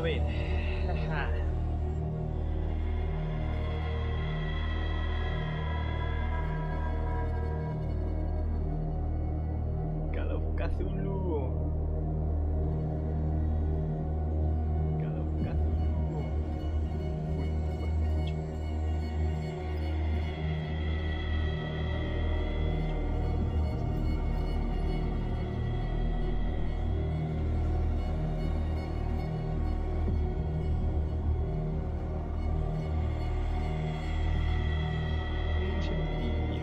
ver. Call of Cthulhu. Call of Cthulhu. Uy, por aquí me escucho. Un segundillo.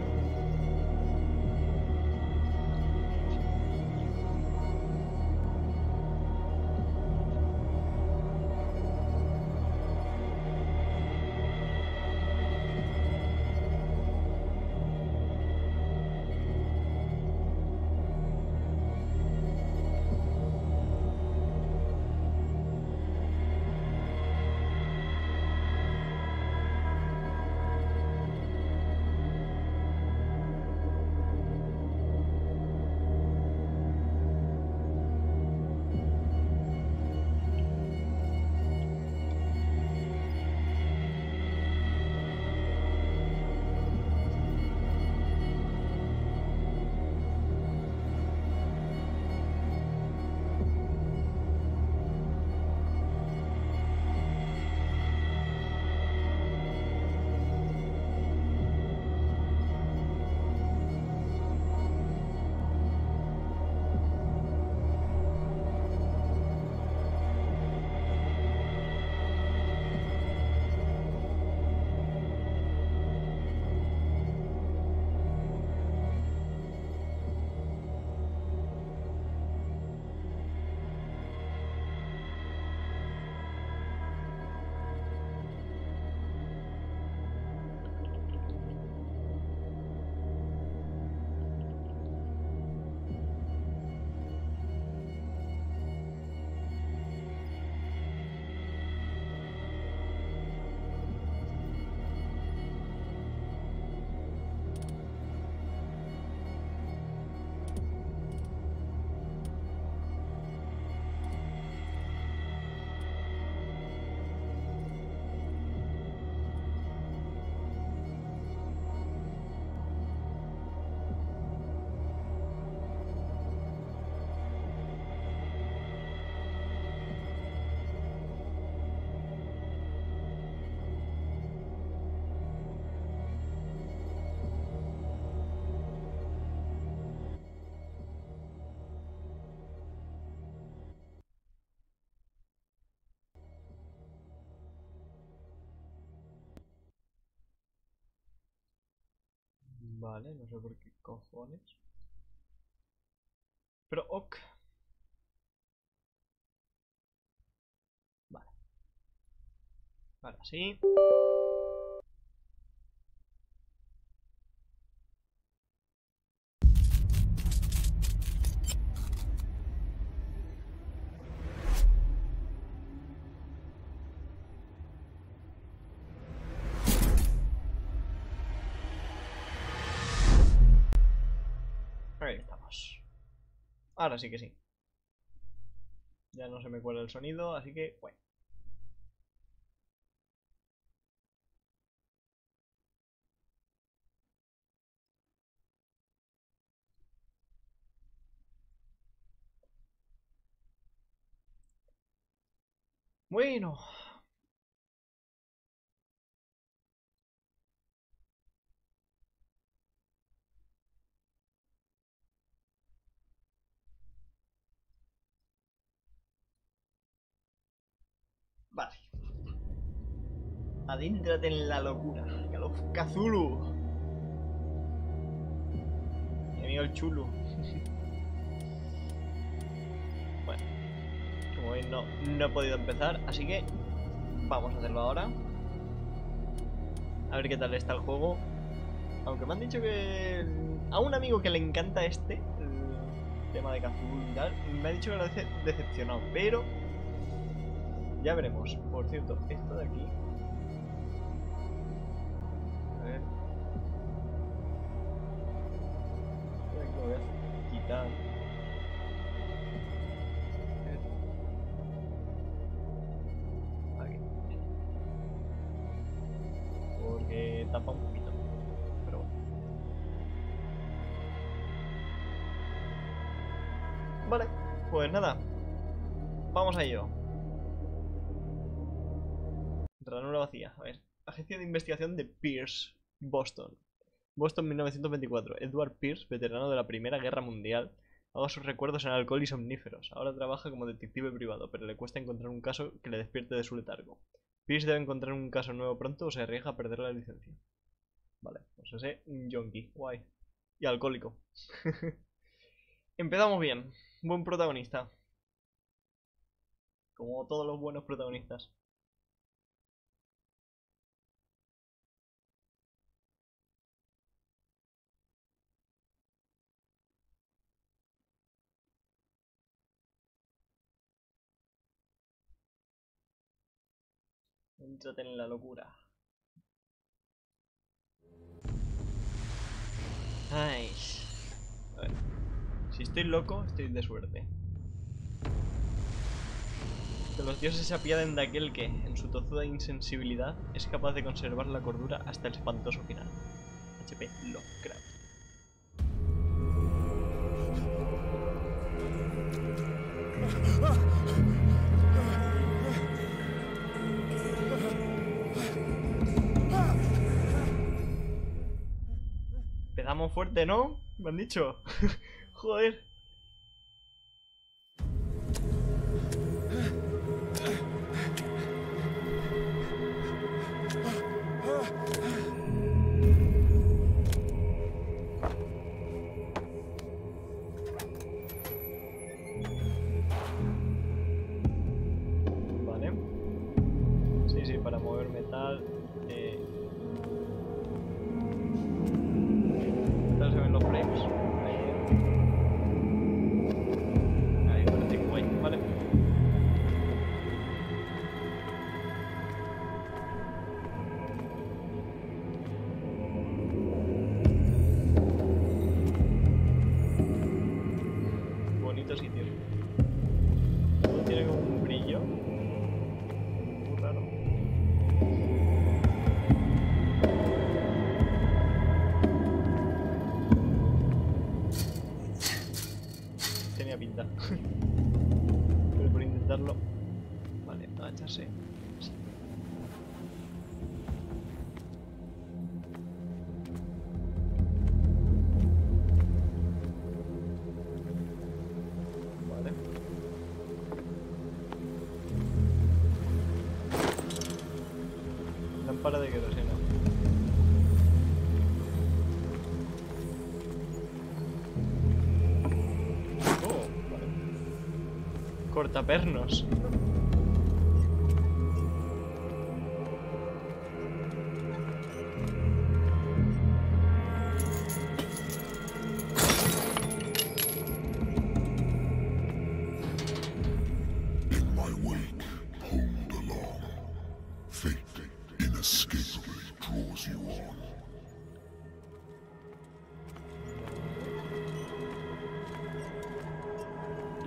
Vale, no sé por qué cojones. Pero ok. Vale. Ahora sí. Ahí estamos. Ahora sí que sí. Ya no se me cuela el sonido, así que bueno. Bueno. Vale. Adéntrate en la locura. Call of Cthulhu. Mi amigo el chulo. Bueno, como veis no he podido empezar, así que vamos a hacerlo ahora. A ver qué tal está el juego. Aunque me han dicho que a un amigo que le encanta el tema de Cthulhu y tal, me ha dicho que lo ha decepcionado, pero ya veremos. Por cierto, esto de aquí, a ver, esto de aquí lo voy a quitar. tapa un poquito. Pero bueno. Vale, pues nada. Vamos a ello. Ranura vacía. A ver. Agencia de investigación de Pierce, Boston. Boston 1924. Edward Pierce, veterano de la Primera Guerra Mundial, haga sus recuerdos en alcohol y somníferos. Ahora trabaja como detective privado, pero le cuesta encontrar un caso que le despierte de su letargo. Pierce debe encontrar un caso nuevo pronto o se arriesga a perder la licencia. Vale, pues ese, un yonki. Guay. Y alcohólico. Empezamos bien. Buen protagonista. Como todos los buenos protagonistas. Éntrate en la locura. Ay. A ver. Si estoy loco, estoy de suerte. Que los dioses se apiaden de aquel que, en su tozuda insensibilidad, es capaz de conservar la cordura hasta el espantoso final. HP Lovecraft. Empezamos fuerte, ¿no? Me han dicho. Joder. Vale. Sí, sí, para mover metal. Se ven los frames. Ahí parece guay, vale. Bonito sitio. Todo tiene como un brillo muy raro. Tenía pinta. Pero por intentarlo. Vale, agacharse. Sí. Vale. Lámpara de queroseno. Cortapernos. In my wake, pulled along. Fate inescapably draws you on.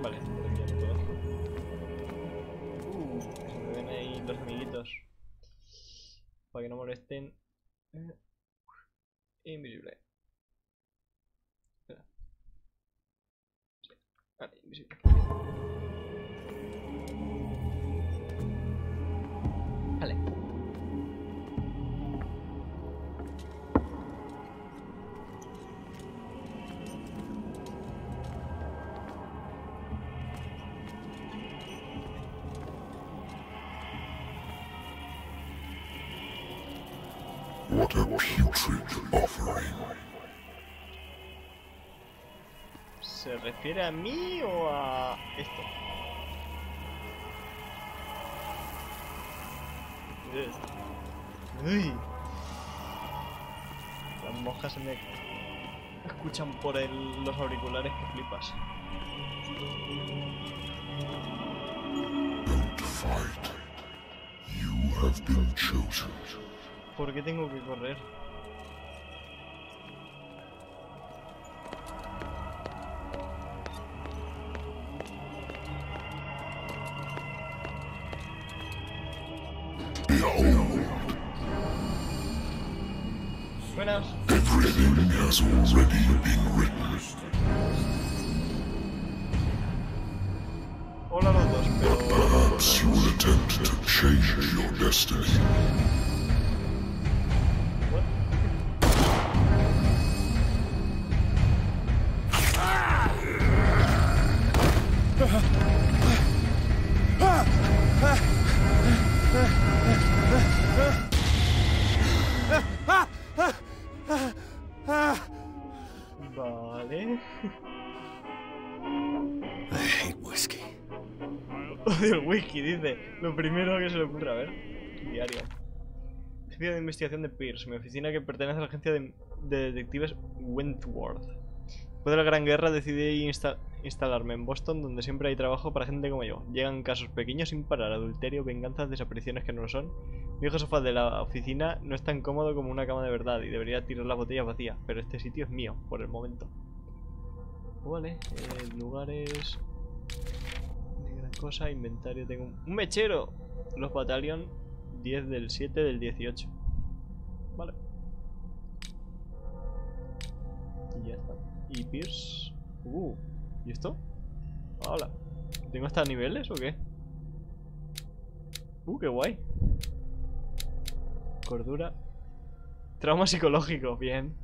Vale, por aquí ya todo. Se me ven ahí los amiguitos. Para que no molesten. Invisible. Espera. Sí. Vale, invisible. Vale. What a putrid offering. ¿Se refiere a mí o a esto? Uy. Las moscas se me escuchan por los auriculares que flipas. Don't fight. You have been chosen. ¿Por qué tengo que correr? Buenas. Everything has already been written. Hola a los dos, pero... Perhaps you will attempt to change your destiny. What? Vale. I hate whiskey. Odio el whisky, dice. Lo primero que se le ocurre, a ver. Diario. Oficina de investigación de Pierce, mi oficina que pertenece a la agencia de detectives Wentworth. Después de la Gran Guerra decidí instalarme en Boston, donde siempre hay trabajo para gente como yo. Llegan casos pequeños sin parar, adulterio, venganzas, desapariciones que no lo son. Mi viejo sofá de la oficina no es tan cómodo como una cama de verdad y debería tirar las botellas vacías, pero este sitio es mío, por el momento. Vale, lugares... de gran cosa, inventario, tengo un mechero. Los Battalion 10 del 7 del 18. Vale. Y ya está. Y Pierce. ¿Y esto? Hola. ¿Tengo hasta niveles o qué? Qué guay. Cordura. Trauma psicológico, bien.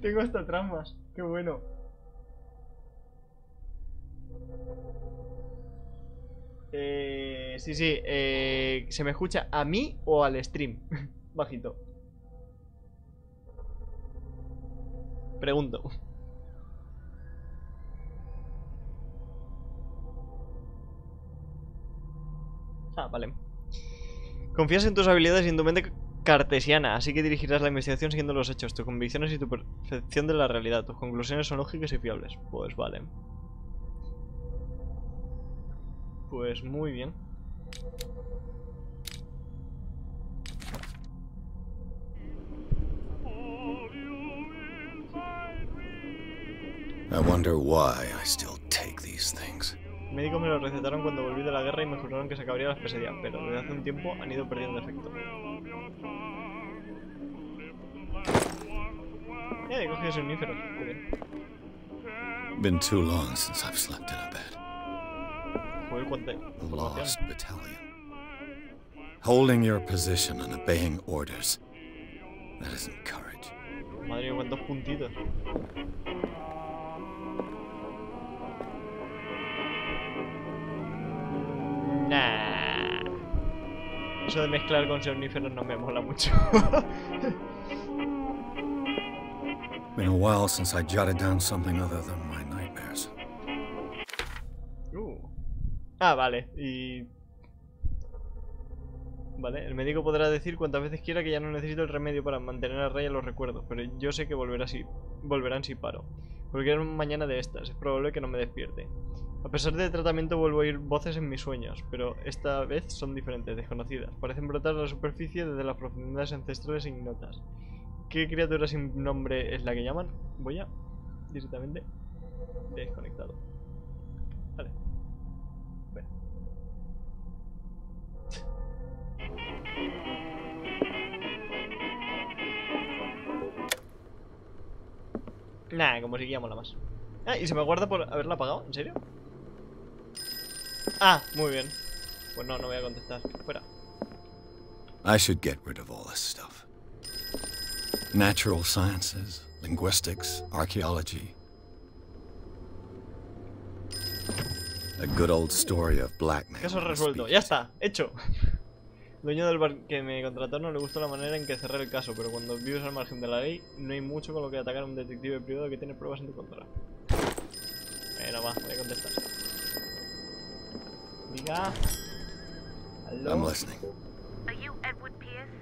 Tengo hasta traumas. Qué bueno. Sí. ¿Se me escucha a mí o al stream? Bajito. Pregunto. Vale. Confías en tus habilidades y en tu mente cartesiana, así que dirigirás la investigación siguiendo los hechos, tus convicciones y tu percepción de la realidad. Tus conclusiones son lógicas y fiables. Pues vale. Pues muy bien. I wonder why I still take these things. Médicos me lo recetaron cuando volví de la guerra y me juraron que se acabarían las pesadillas, pero desde hace un tiempo han ido perdiendo efecto. He cogido somníferos. Qué bien. Been too long since I've slept in a bed. Joder, cuánta A información. lost battalion. Holding your position and obeying orders. That isn't courage. Madre mía, cuántos puntitos. Nah. Eso de mezclar con somníferos no me mola mucho. Been a while since I jotted down something other than my nightmares. Vale. Y... Vale, el médico podrá decir cuantas veces quiera que ya no necesito el remedio para mantener a raya los recuerdos, pero yo sé que volverán si paro. Cualquier mañana de estas, es probable que no me despierte. A pesar del tratamiento vuelvo a oír voces en mis sueños, pero esta vez son diferentes, desconocidas. Parecen brotar a la superficie desde las profundidades ancestrales e ignotas. ¿Qué criatura sin nombre es la que llaman? Voy a... directamente... desconectado. Vale. Bueno. Nah, como si ya mola más. Y se me guarda por haberla apagado, ¿en serio? Muy bien. Pues no voy a contestar. Fuera. I should get rid of all this stuff. Natural sciences, linguistics, archaeology. A good old story of blackmail. Caso resuelto. Ya está, hecho. El dueño del bar que me contrató no le gustó la manera en que cerré el caso, pero cuando vives al margen de la ley, no hay mucho con lo que atacar a un detective privado que tiene pruebas en tu contra. Bueno, va, voy a contestar. Diga. Hello. I'm listening. Are you Edward Pierce,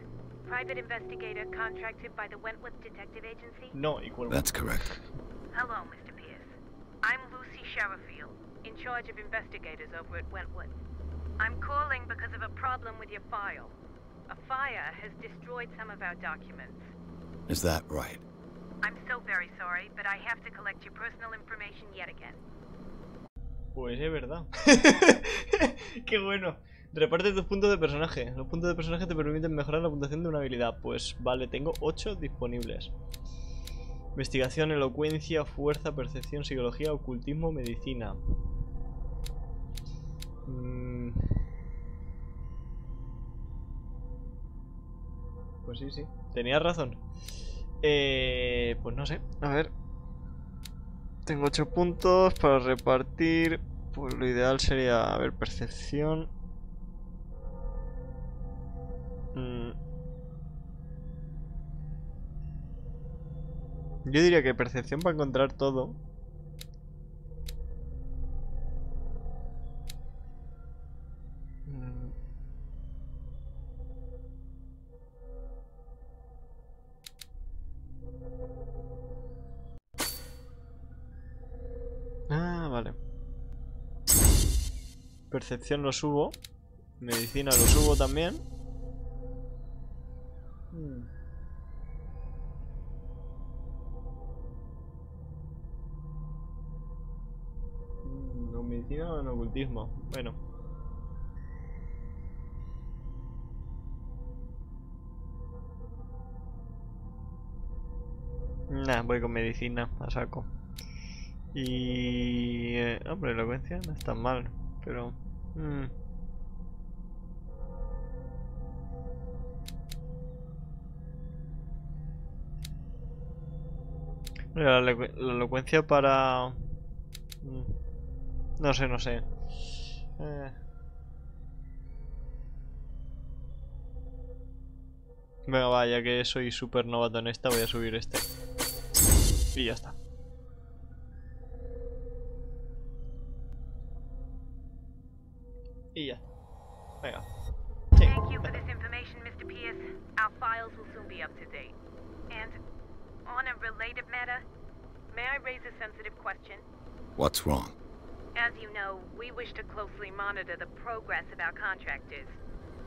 private investigator contracted by the Wentworth Detective Agency? No, y cuelgo. That's correct. Hello, Mr. Pierce. I'm Lucy Sherifield, in charge of investigators over at Wentworth. I'm calling because of a problem with your file. A fire has destroyed some of our documents. Is that right? I'm so very sorry, but I have to collect your personal information yet again. Pues es verdad. Qué bueno. Reparte tus puntos de personaje. Los puntos de personaje te permiten mejorar la puntuación de una habilidad. Pues vale, tengo 8 disponibles. Investigación, elocuencia, fuerza, percepción, psicología, ocultismo, medicina. Pues sí, sí. Tenías razón. Pues no sé. A ver. Tengo 8 puntos para repartir. Pues lo ideal sería, a ver, percepción. Yo diría que percepción para encontrar todo. Ah, vale. Percepción lo subo. Medicina lo subo también. ¿En medicina o en ocultismo? Bueno. Nah, voy con medicina, a saco. Y... hombre, elocuencia no es tan mal, pero... La elocuencia para... No sé, no sé. Venga, vaya que soy súper novato en esta, voy a subir este. Y ya está. Y ya. Venga. Sí. Thank you for this information, Mr. Pierce. Our files will soon be up to date. And on a related matter, may I raise a sensitive question? What's wrong? As you know, we wish to closely monitor the progress of our contractors.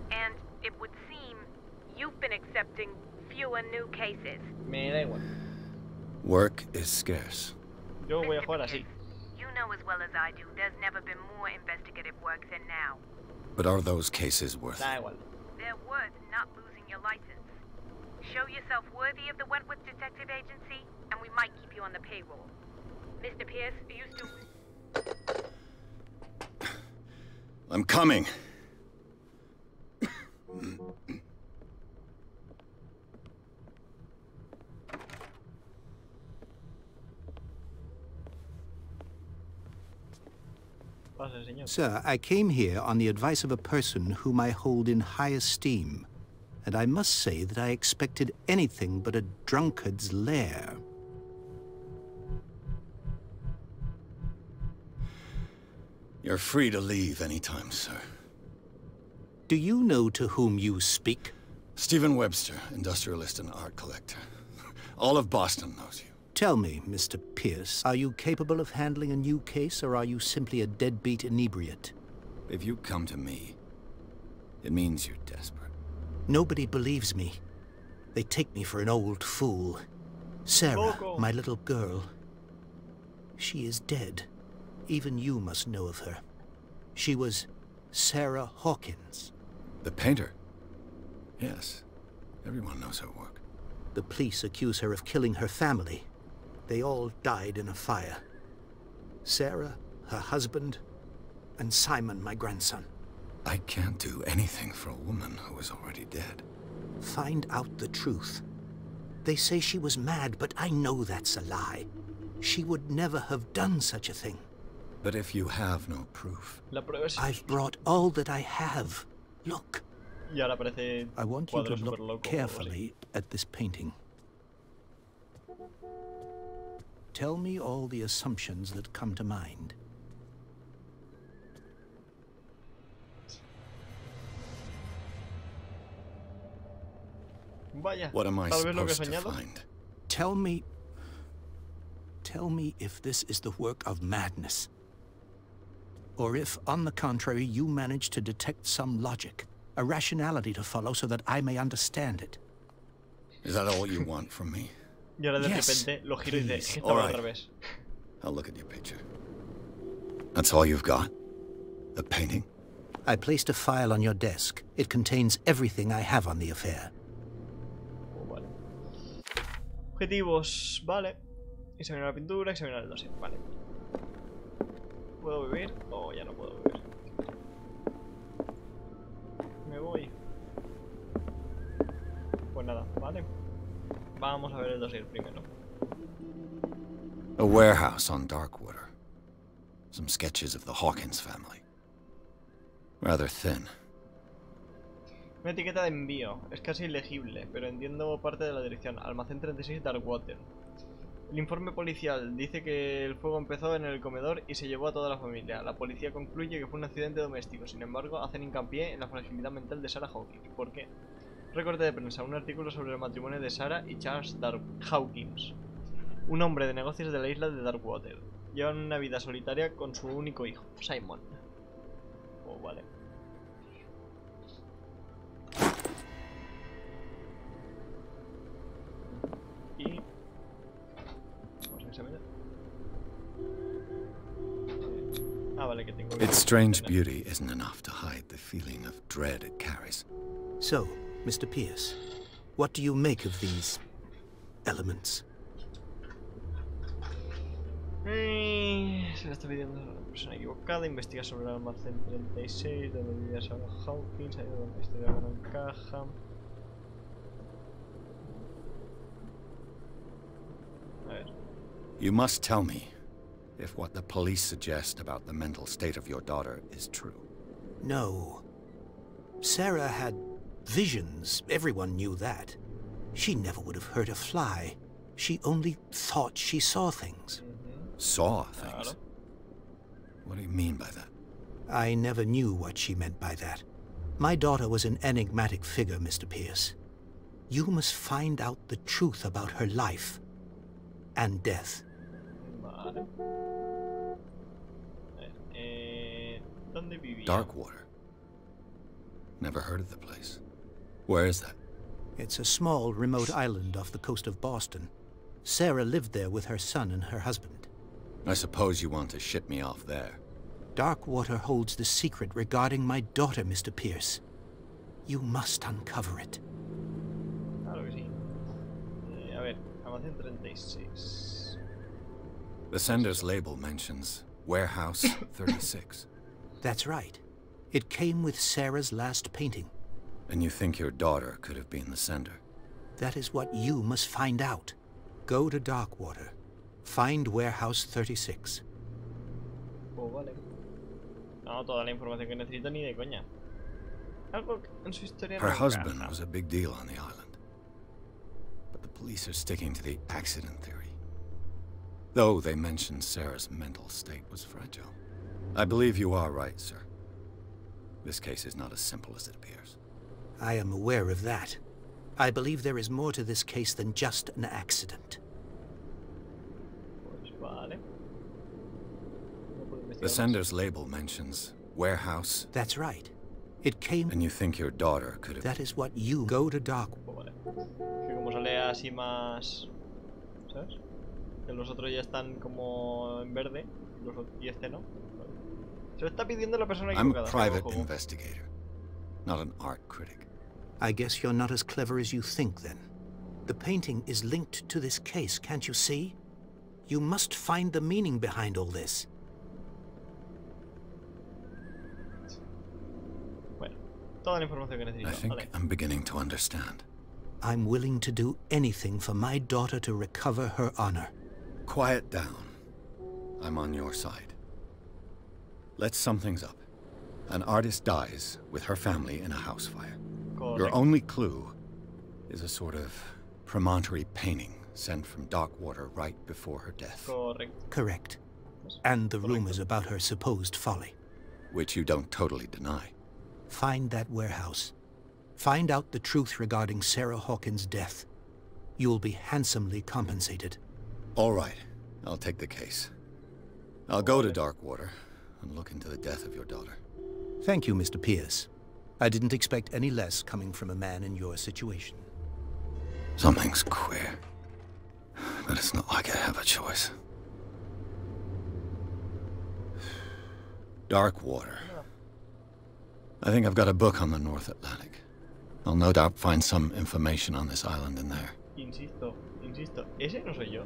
And it would seem you've been accepting fewer new cases. Me da igual. Work is scarce. Yo voy a Mr. jugar así. Pierce, you know as well as I do, there's never been more investigative work than now. But are those cases worth Da it? igual. They're worth not losing your license. Show yourself worthy of the Wentworth Detective Agency, and we might keep you on the payroll. Mr. Pierce, are you still... I'm coming. Pase, señor. Sir, I came here on the advice of a person whom I hold in high esteem, and I must say that I expected anything but a drunkard's lair. You're free to leave anytime, sir. Do you know to whom you speak? Stephen Webster, industrialist and art collector. All of Boston knows you. Tell me, Mr. Pierce, are you capable of handling a new case, or are you simply a deadbeat inebriate? If you come to me, it means you're desperate. Nobody believes me. They take me for an old fool. Sarah, Loco. my little girl. She is dead. Even you must know of her. She was Sarah Hawkins. The painter? Yes. Everyone knows her work. The police accuse her of killing her family. They all died in a fire. Sarah, her husband, and Simon, my grandson. I can't do anything for a woman who is already dead. Find out the truth. They say she was mad, but I know that's a lie. She would never have done such a thing. But if you have no proof... La prueba es... I've brought all that I have. Look. Y ahora aparece I want you to cuadro look superloco o algo así. carefully at this painting. Tell me all the assumptions that come to mind. Vaya, What am I tal vez lo que he supposed to soñado. find? Tell me if this is the work of madness. Or if, on the contrary, you manage to detect some logic, a rationality to follow so that I may understand it. Is that all you want from me? Y ahora de Yes, repente lo giro y dice, es que All estaba right. al revés. I'll look at your picture. That's all you've got? The painting? I placed a file on your desk. It contains everything I have on the affair. Oh, vale. Objetivos, vale. Examinar la pintura, examinar el dossier, vale. ¿Puedo beber? Oh, ya no puedo beber. Me voy. Pues nada, vale. Vamos a ver el dossier primero. A warehouse on Darkwater. Some sketches of the Hawkins family. Rather thin. Una etiqueta de envío. Es casi ilegible, pero entiendo parte de la dirección. Almacén 36 Darkwater. El informe policial dice que el fuego empezó en el comedor y se llevó a toda la familia. La policía concluye que fue un accidente doméstico. Sin embargo, hacen hincapié en la fragilidad mental de Sarah Hawkins. ¿Por qué? Recorte de prensa. Un artículo sobre el matrimonio de Sarah y Charles Hawkins, un hombre de negocios de la isla de Darkwater. Llevan una vida solitaria con su único hijo, Simon. Oh, vale. Y... vamos a examinar. Ah, vale, que tengo que... Its strange beauty isn't enough to hide the feeling of dread it carries. So, Mr. Pierce, what do you make of these elements? Se le está pidiendo a la persona equivocada. Investiga sobre el almacén 36, donde vivía Sarah Hawkins, ahí donde la historia no encaja. A ver. You must tell me if what the police suggest about the mental state of your daughter is true. No. Sarah had visions. Everyone knew that. She never would have hurt a fly. She only thought she saw things. Saw things? What do you mean by that? I never knew what she meant by that. My daughter was an enigmatic figure, Mr. Pierce. You must find out the truth about her life and death. Vale. ¿Dónde vivía? Darkwater. Never heard of the place. Where is that? It's a small, remote island off the coast of Boston. Sarah lived there with her son and her husband. I suppose you want to ship me off there. Darkwater holds the secret regarding my daughter, Mr. Pierce. You must uncover it. Claro que sí. A ver, almacén 36. The sender's label mentions Warehouse 36. That's right. It came with Sarah's last painting. And you think your daughter could have been the sender? That is what you must find out. Go to Darkwater. Find Warehouse 36. Oh, vale. No, toda la información que necesito ni de coña. Algo en su historia no Her husband encaja. was a big deal on the island. But the police are sticking to the accident theory. Though they mentioned Sarah's mental state was fragile. I believe you are right, sir. This case is not as simple as it appears. I am aware of that. I believe there is more to this case than just an accident. Pues vale. No puedo investigar The más. sender's label mentions Warehouse. That's right. It came... And you think your daughter could have... That is what you... Go to Dark... Pues vale. Que como sale así más... ¿sabes? Que los otros ya están como en verde y este no. Vale. Se lo está pidiendo la persona I'm equivocada. a private Ojo. investigator, not an art critic. I guess you're not as clever as you think, then. The painting is linked to this case, can't you see? You must find the meaning behind all this. Bueno, toda la información que necesito. I think Vale. I'm beginning to understand. I'm willing to do anything for my daughter to recover her honor. Quiet down. I'm on your side. Let's sum things up. An artist dies with her family in a house fire. Your Correcto. only clue is a sort of promontory painting sent from Darkwater right before her death, Correcto. Correct. And the rumors about her supposed folly. which you don't totally deny. Find that warehouse. Find out the truth regarding Sarah Hawkins' death. You'll be handsomely compensated. All right, I'll take the case. I'll go to Darkwater and look into the death of your daughter. Thank you, Mr. Pierce. I didn't expect any less coming from a man in your situation. Something's queer, but it's not like I have a choice. Darkwater. I think I've got a book on the North Atlantic. I'll no doubt find some information on this island in there. Insisto, ese no soy yo.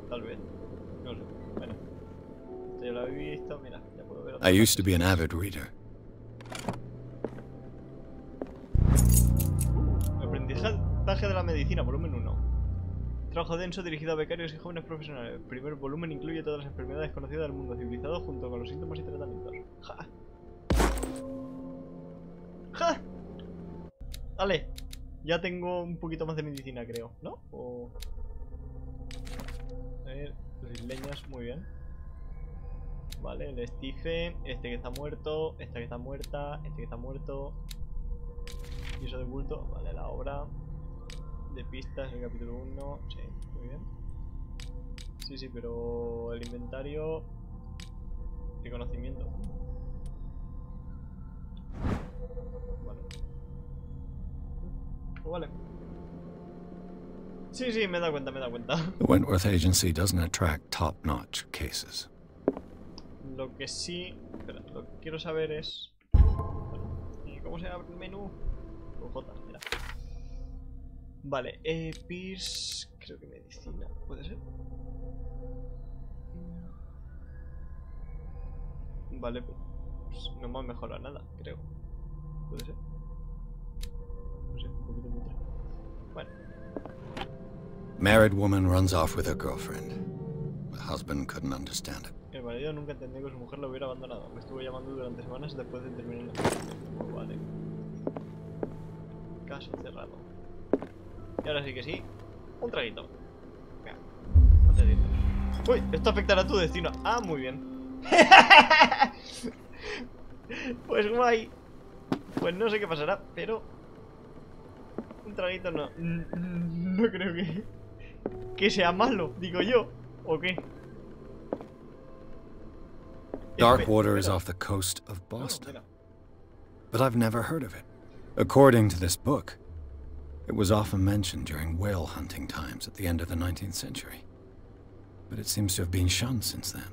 Tal vez. No sé. Bueno. Esto ya lo habéis visto, mira, ya puedo ver. I used to be an avid reader. Aprendizaje de la medicina, volumen 1. Trabajo denso dirigido a becarios y jóvenes profesionales. El primer volumen incluye todas las enfermedades conocidas del mundo civilizado junto con los síntomas y tratamientos. ¡Ja! ¡Ja! Vale. Ya tengo un poquito más de medicina, creo, ¿no? O... A ver, los isleños, muy bien. Vale, el Stephen, este que está muerto, esta que está muerta, este que está muerto. Y eso de bulto, vale, la obra de pistas, el capítulo 1, sí, muy bien. Sí, pero el inventario de conocimiento. Vale. Vale. Sí, me he dado cuenta. The Wentworth Agency doesn't attract top-notch cases. Lo que sí... Espera, lo que quiero saber es... ¿Y cómo se abre el menú? Con J, mira. Vale, Pierce... Creo que medicina, ¿puede ser? Vale, pues no me ha mejorado nada, creo. ¿Puede ser? No sé, un poquito mutre. Bueno. Married woman runs off with her girlfriend. The husband couldn't understand it. El marido nunca entendió que su mujer lo hubiera abandonado. Me estuvo llamando durante semanas después de terminar la... Oh, vale. Caso cerrado. Y ahora sí que sí. Un traguito. Venga. Antes de irnos. Uy, esto afectará a tu destino. Ah, muy bien. Pues guay. Pues no sé qué pasará, pero... Un traguito no. No creo que sea malo, digo yo. ¿O qué? Darkwater is off the coast of Boston. But I've never heard of it. According to this book, it was often mentioned during whale hunting times at the end of the 19th century. But it seems to have been shunned since then.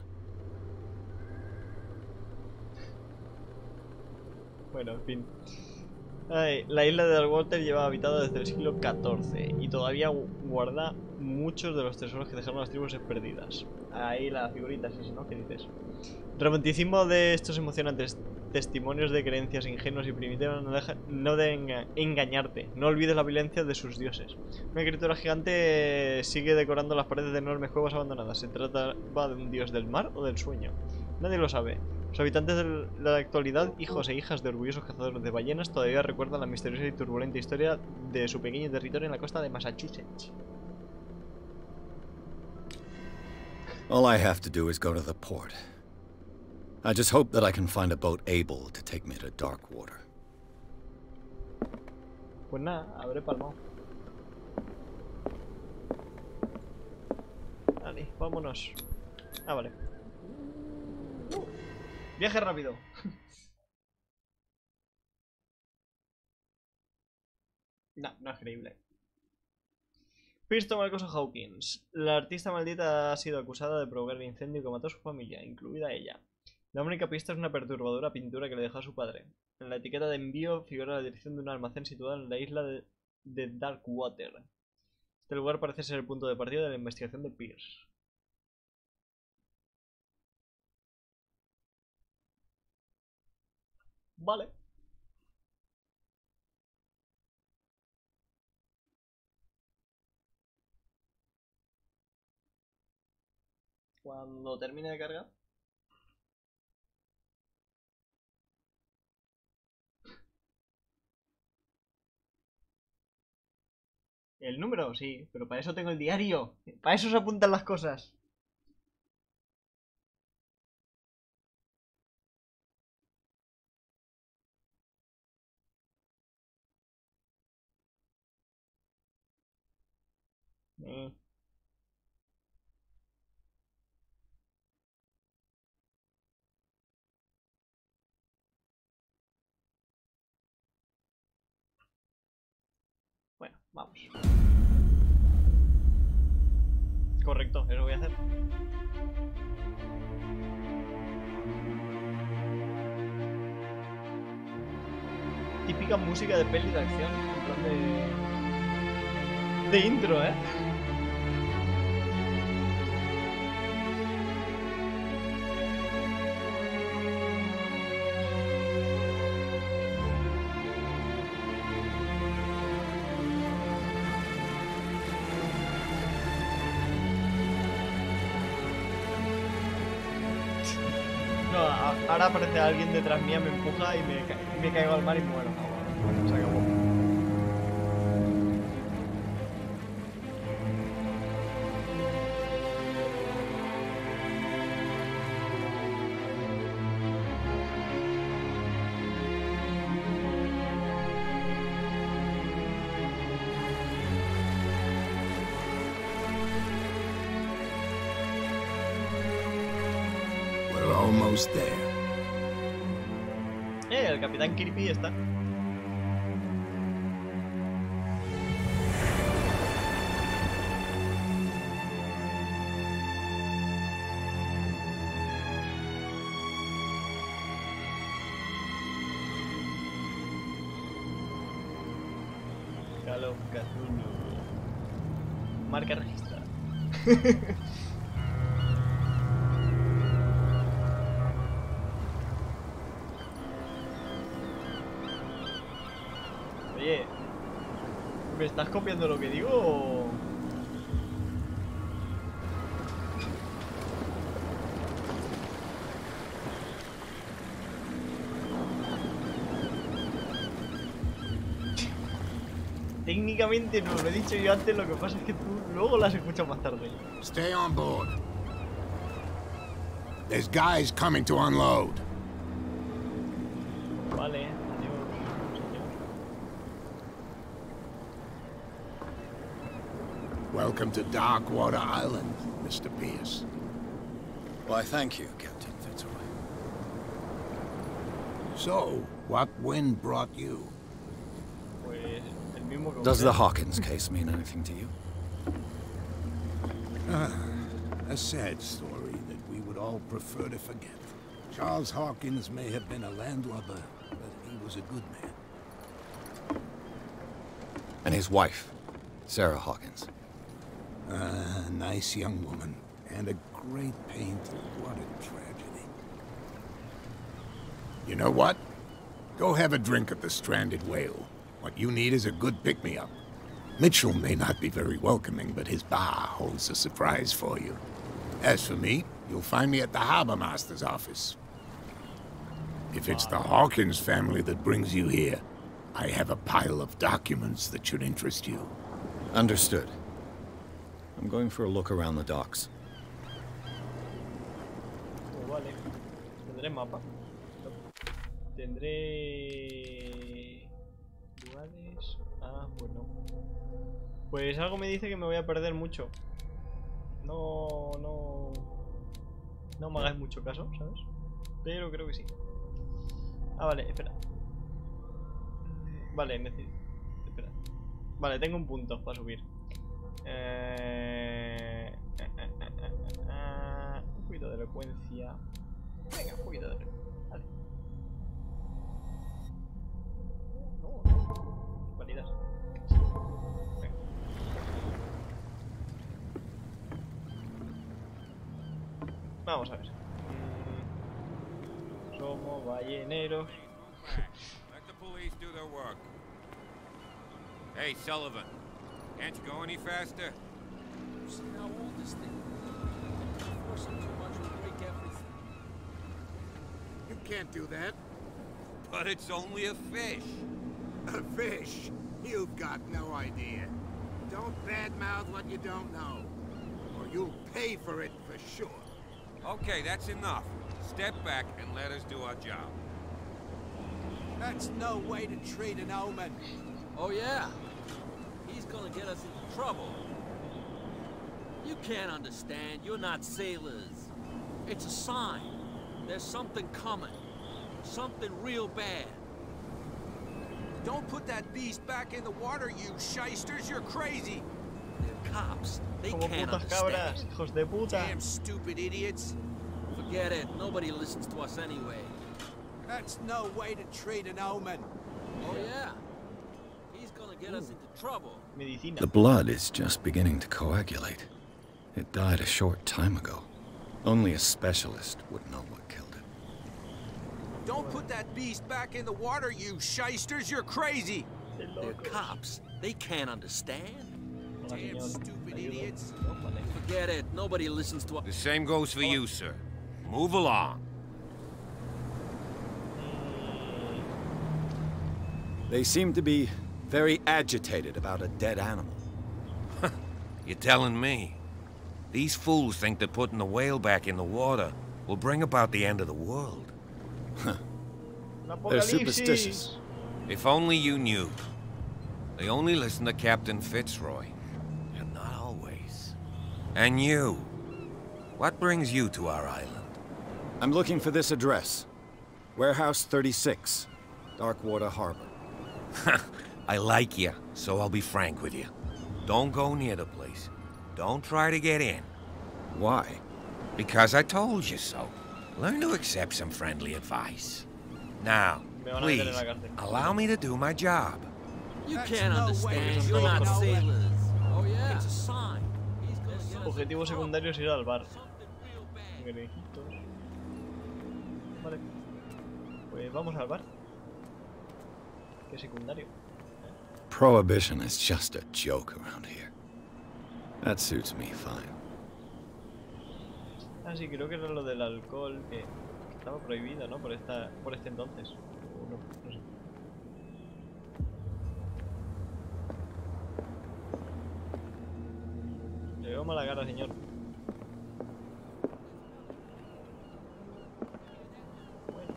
Bueno, en fin. Ay, la isla de Darkwater lleva habitada desde el siglo XIV y todavía guarda muchos de los tesoros que dejaron las tribus perdidas. Ahí la figurita es esa, ¿no? ¿Qué dices? Romanticismo de estos emocionantes testimonios de creencias ingenuas y primitivas no de engañarte. No olvides la violencia de sus dioses. Una criatura gigante sigue decorando las paredes de enormes cuevas abandonadas. ¿Se trataba de un dios del mar o del sueño? Nadie lo sabe. Los habitantes de la actualidad, hijos e hijas de orgullosos cazadores de ballenas, todavía recuerdan la misteriosa y turbulenta historia de su pequeño territorio en la costa de Massachusetts. All I have to do is go to the port. I just hope that I can find a boat able to take me to Darkwater. Pues nada, habré palmado. Vale, vámonos. Ah, vale. Viaje rápido. No es creíble. Pierce toma el caso Hawkins. La artista maldita ha sido acusada de provocar el incendio que mató a su familia, incluida ella. La única pista es una perturbadora pintura que le dejó a su padre. En la etiqueta de envío figura la dirección de un almacén situado en la isla de Darkwater. Este lugar parece ser el punto de partida de la investigación de Pierce. Vale. Cuando termine de cargar. El número, sí, pero para eso tengo el diario. Para eso se apuntan las cosas. Bueno, vamos. Correcto, eso voy a hacer. típica música de peli de acción, en plan de intro, ¿eh? No, ahora aparece alguien detrás mía, me empuja y me caigo al mar y muero. Bueno, se acabó. We're almost there. El capitán Kirby está. Call of Cthulhu. Marca registrada. Oye, ¿me estás copiando lo que digo o...? Técnicamente no, lo he dicho yo antes, lo que pasa es que tú luego las escuchas más tarde. Stay on board. There's guys coming to unload. Vale, adiós, señor. Welcome to Darkwater Island, Mr. Pierce. Why, thank you, Captain Fitzroy. So, what wind brought you? Pues el mismo que Does usted. the Hawkins case mean anything to you? A sad story that we would all prefer to forget. Charles Hawkins may have been a landlubber, but he was a good man. And his wife, Sarah Hawkins. A nice young woman, and a great pain to what a tragedy. You know what? Go have a drink at the Stranded Whale. What you need is a good pick-me-up. Mitchell may not be very welcoming, but his bar holds a surprise for you. As for me, you'll find me at the Harbor Master's office. If it's the Hawkins family that brings you here, I have a pile of documents that should interest you. Understood. I'm going for a look around the docks. Oh, vale. ¿Tendré mapa? No. Tendré... lugares... Ah, pues no. Pues algo me dice que me voy a perder mucho. No me hagáis mucho caso, ¿sabes? Pero creo que sí. Ah, vale, espera. Vale, necesito... Espera. Vale, tengo un punto para subir. Un poquito de elocuencia. Venga, un poquito de elocuencia. Vale. No. Validas. Venga. Vamos a ver. Somos balleneros. Let the police do their work. Hey, Sullivan. Can't you go any faster? See how old this thing is. Forcing too much will break everything. You can't do that. But it's only a fish. A fish? You've got no idea. Don't badmouth what you don't know, or you'll pay for it for sure. Okay, that's enough. Step back and let us do our job. That's no way to treat an omen. Oh yeah? He's gonna get us into trouble. You can't understand. You're not sailors. It's a sign. There's something coming. Something real bad. Don't put that beast back in the water, you shysters. You're crazy. They're cops. They Como can't putas understand. cabras, hijos de puta. Damn stupid idiots. Forget it. Nobody listens to us anyway. That's no way to treat an omen. Oh yeah. He's gonna get us into trouble. Medicina. The blood is just beginning to coagulate. It died a short time ago. Only a specialist would know what killed it. Don't put that beast back in the water, you shysters. You're crazy. They're cops. They can't understand. Hola, Damn señor. stupid Ayudo. idiots. No, vale. Forget it. Nobody listens to us. The same goes for you, sir. Move along. They seem to be very agitated about a dead animal. You're telling me? These fools think that putting the whale back in the water will bring about the end of the world. They're superstitious. If only you knew. They only listen to Captain Fitzroy. And not always. And you. What brings you to our island? I'm looking for this address. Warehouse 36, Darkwater Harbor. I like you, so I'll be frank with you. Don't go near the place. Don't try to get in. Why? Because I told you so. Learn to accept some friendly advice. Now, Me van a meter please, en la cárcel. allow me to do my job. You That's can't no understand. way. You're not No way. sailors. Oh yeah. It's a sign. He's gonna get us Objetivo into trouble. secundario es ir al bar. Something real bad. Grejitos. Vale. Pues vamos al bar. ¿Qué secundario? Prohibition is just a joke around here. That suits me fine. Ah, sí, creo que era lo del alcohol que estaba prohibido, ¿no? Por este entonces. O no, no sé. Le veo mala cara, señor. Bueno.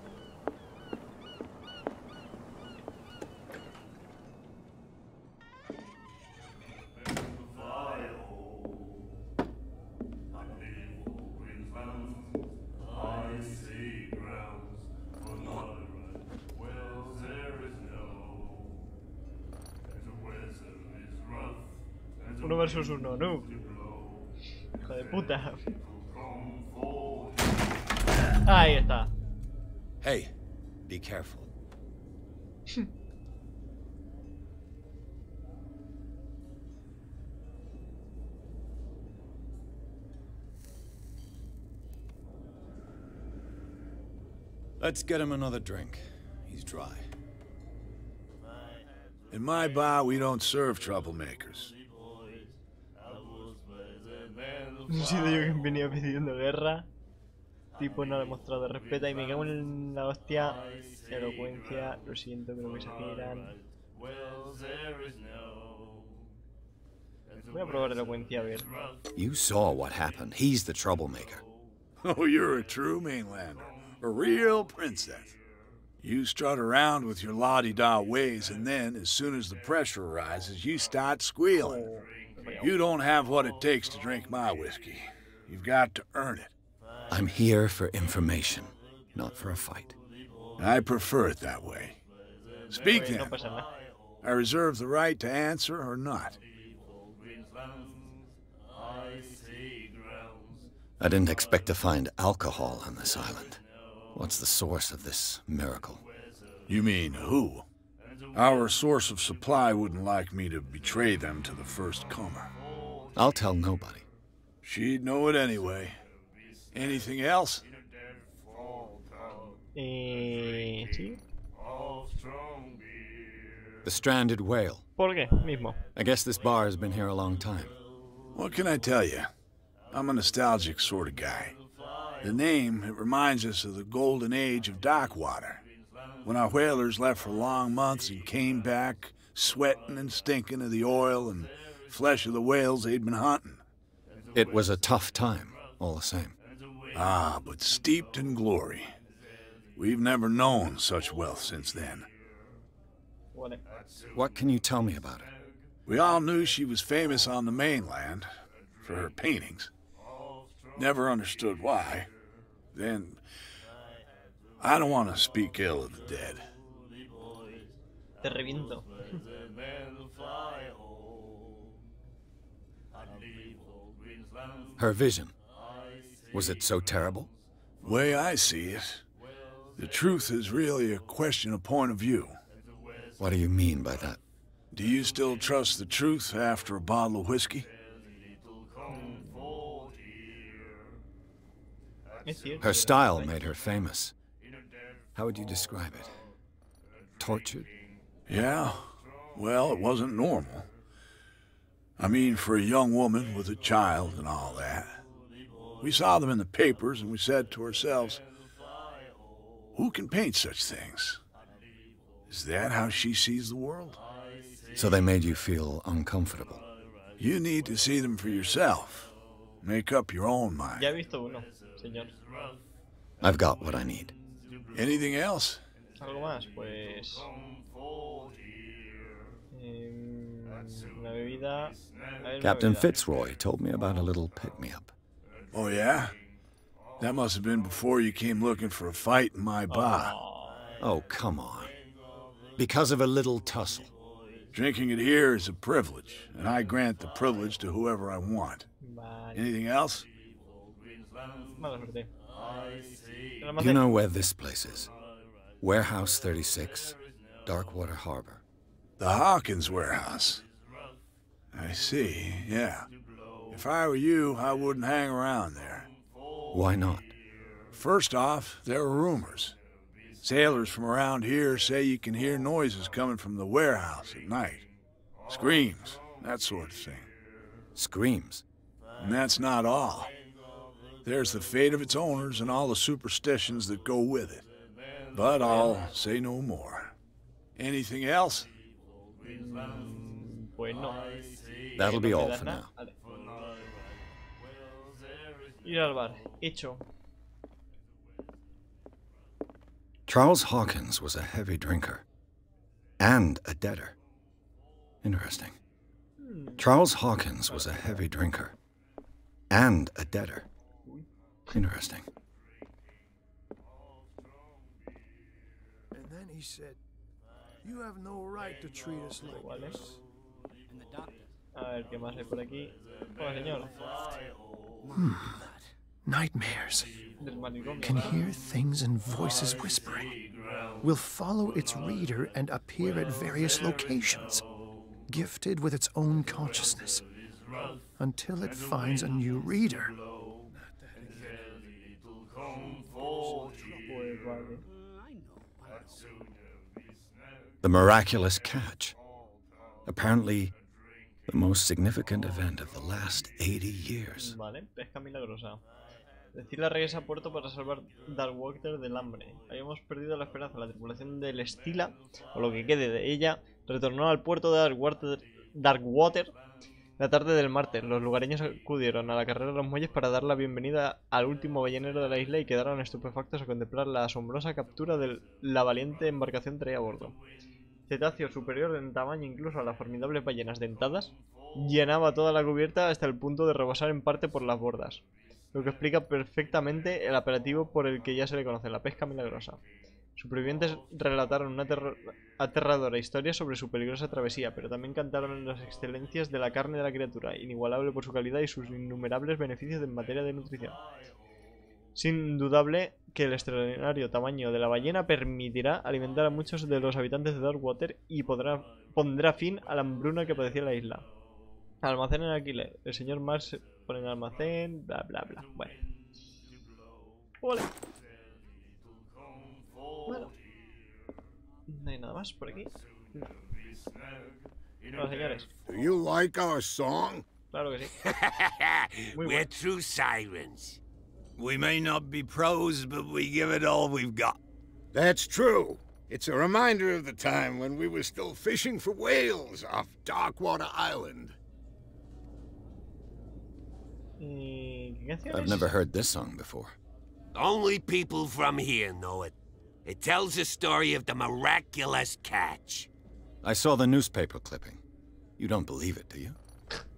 Uno versus uno, no. Hijo de puta. Ahí está. Hey, be careful. Let's get him another drink. He's dry. In my bar, we don't serve troublemakers. No he sido yo quien venía pidiendo guerra. Tipo no ha demostrado respeto y me cago en la hostia. Elocuencia, lo siento, creo que se giran. Voy a probar elocuencia a ver. You saw what happened. He's the troublemaker. Oh, you're a true mainlander. A real princess. You strut around with your la-di-da ways, and then, as soon as the pressure arises, you start squealing. You don't have what it takes to drink my whiskey. You've got to earn it. I'm here for information, not for a fight. I prefer it that way. Speak No then. pasa nada. I reserve the right to answer or not. I didn't expect to find alcohol on this island. What's the source of this miracle? You mean who? Our source of supply wouldn't like me to betray them to the first comer. I'll tell nobody. She'd know it anyway. Anything else? Sí. The stranded whale. ¿Por qué? Mismo. I guess this bar has been here a long time. What can I tell you? I'm a nostalgic sort of guy. The name, it reminds us of the golden age of dockwater, when our whalers left for long months and came back sweating and stinking of the oil and flesh of the whales they'd been hunting. It was a tough time, all the same. Ah, but steeped in glory. We've never known such wealth since then. Vale. What can you tell me about it? We all knew she was famous on the mainland for her paintings. Never understood why. Then, I don't want to speak ill of the dead. Te reviento. Her vision. Was it so terrible? Way I see it, the truth is really a question of point of view. What do you mean by that? Do you still trust the truth after a bottle of whiskey? Es cierto. Her style made her famous. How would you describe it? Tortured? Yeah. Well, it wasn't normal. I mean, for a young woman with a child and all that. We saw them in the papers and we said to ourselves, who can paint such things? Is that how she sees the world? So they made you feel uncomfortable? You need to see them for yourself. Make up your own mind. Ya he visto uno, señor. I've got what I need. Anything else? ¿Algo más? Pues... una bebida... A ver, Captain una bebida. Fitzroy told me about a little pick-me-up. Oh, yeah? That must have been before you came looking for a fight in my bar. Oh, come on. Because of a little tussle. Drinking it here is a privilege, and I grant the privilege to whoever I want. Vale. Anything else? Mala suerte. El You almacén. know where this place is? Warehouse 36, Darkwater Harbor. The Hawkins warehouse. I see, yeah. If I were you, I wouldn't hang around there. Why not? First off, there are rumors. Sailors from around here say you can hear noises coming from the warehouse at night. Screams, that sort of thing. Screams. And that's not all. There's the fate of its owners and all the superstitions that go with it. But I'll say no more. Anything else? Pues no. That'll be No all me das for nada. now. Vale. Ir al bar. Hecho. Charles Hawkins was a heavy drinker. And a debtor. Interesting. Charles Hawkins was a heavy drinker. And a debtor. Interesting. And then he said, "You have no right to treat us like Vale. this." A ver, ¿qué más hay por aquí? Hola, señor. Nightmares. Del manicomio. Can hear things and voices whispering. Will follow its reader and appear at various locations, gifted with its own consciousness, until it finds a new reader. Pues vale. The miraculous catch. Apparently, the most significant event of the last 80 years. Vale, pesca milagrosa. Decirle regresa a puerto para salvar Darkwater del hambre. Habíamos perdido la esperanza. La tripulación del Estila, o lo que quede de ella, retornó al puerto de Darkwater la tarde del martes. Los lugareños acudieron a la carrera de los muelles para dar la bienvenida al último ballenero de la isla y quedaron estupefactos a contemplar la asombrosa captura de la valiente embarcación traída a bordo. Cetáceo superior en tamaño incluso a las formidables ballenas dentadas, llenaba toda la cubierta hasta el punto de rebosar en parte por las bordas, lo que explica perfectamente el apelativo por el que ya se le conoce, la pesca milagrosa. Supervivientes relataron una aterradora historia sobre su peligrosa travesía, pero también cantaron las excelencias de la carne de la criatura, inigualable por su calidad y sus innumerables beneficios en materia de nutrición. Sin dudable que el extraordinario tamaño de la ballena permitirá alimentar a muchos de los habitantes de Darkwater y pondrá fin a la hambruna que padecía la isla. Almacén en alquiler. El señor Mars pone en almacén, bla bla bla. Bueno. Vale. Bueno. No hay nada más por aquí. Bueno, señores. Do you like our song? Claro que sí. Muy We're bueno. true sirens. We may not be pros, but we give it all we've got. That's true. It's a reminder of the time when we were still fishing for whales off Darkwater Island. ¿Qué canción I've es? never heard this song before. Only people from here know it. It tells the story of the miraculous catch. I saw the newspaper clipping. You don't believe it, do you?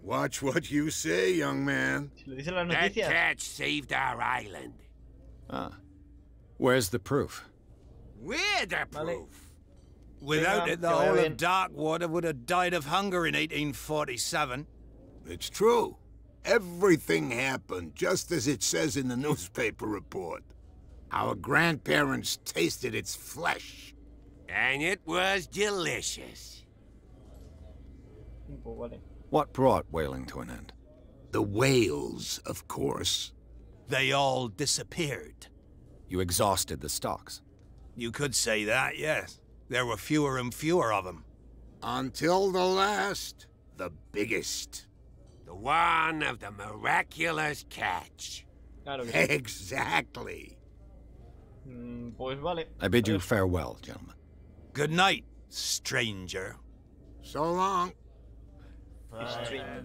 Watch what you say, young man. Si lo dicen las That noticias. catch saved our island. Ah. Where's the proof? We're the Vale. proof. Without Venga, it, the que vaya whole bien. of Darkwater would have died of hunger in 1847. It's true. Everything happened just as it says in the newspaper report. Our grandparents tasted its flesh. And it was delicious. Pues vale. What brought whaling to an end? The whales, of course. They all disappeared. You exhausted the stocks. You could say that, yes. There were fewer and fewer of them. Until the last, the biggest. The one of the miraculous catch. Claro que sí. Exactly. Pues vale. I bid you farewell, gentlemen. Good night, stranger. So long.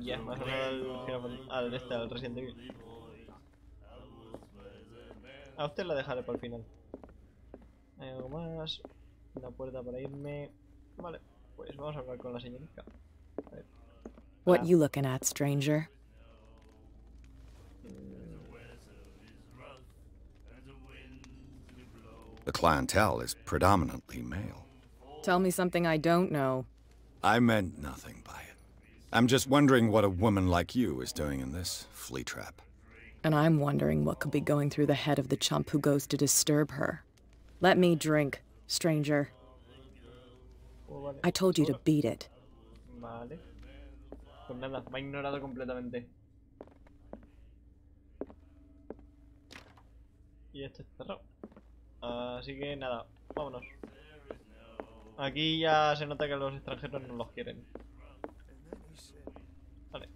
Ya, más o menos al Resident Evil. A usted la dejaré para el final. Hay algo más. Una puerta para irme. Vale, pues vamos a hablar con la señorita. A ver. What you looking at, stranger? The clientele is predominantly male. Tell me something I don't know. I meant nothing by it. I'm just wondering what a woman like you is doing in this flea trap. And I'm wondering what could be going through the head of the chump who goes to disturb her. Let me drink, stranger. I told you to beat it. Vale. Pues nada, me ha ignorado completamente. Y esto está cerrado. Así que nada, vámonos. Aquí ya se nota que los extranjeros no los quieren. Vale.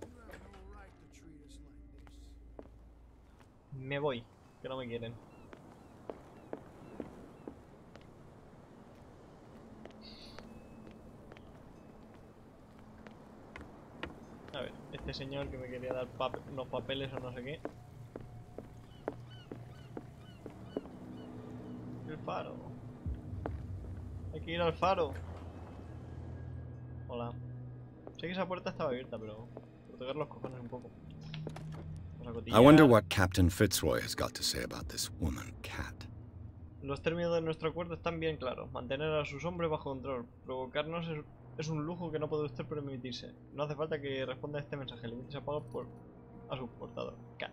Me voy, que no me quieren. A ver, este señor que me quería dar unos papeles o no sé qué. El faro. Hay que ir al faro. Hola. Sé que esa puerta estaba abierta, pero por tocar los cojones un poco. I wonder what Captain Fitzroy has got to say about this woman cat. Los términos de nuestro acuerdo están bien claros. Mantener a sus hombres bajo control. Provocarnos es un lujo que no puede usted permitirse. No hace falta que responda a este mensaje. Limítese a pagar a su portador. Cat.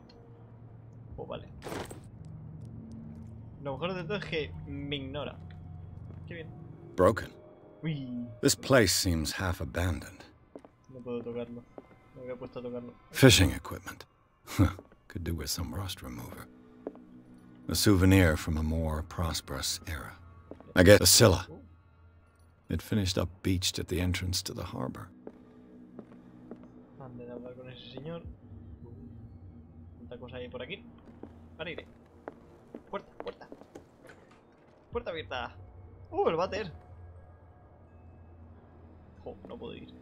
Pues vale. Lo mejor de todo es que me ignora. Qué bien. Broken. Uy. This place seems half abandoned. No puedo tocarlo. Me había puesto a tocarlo. Fishing equipment. Could do with some rust remover. A souvenir from a more prosperous era. I guess Scylla. It finished up beached at the entrance to the harbor. Antes de hablar con ese señor. Tanta cosa hay por aquí. Ahora iré. Puerta, puerta. Puerta abierta. El váter. Jo, no puedo ir.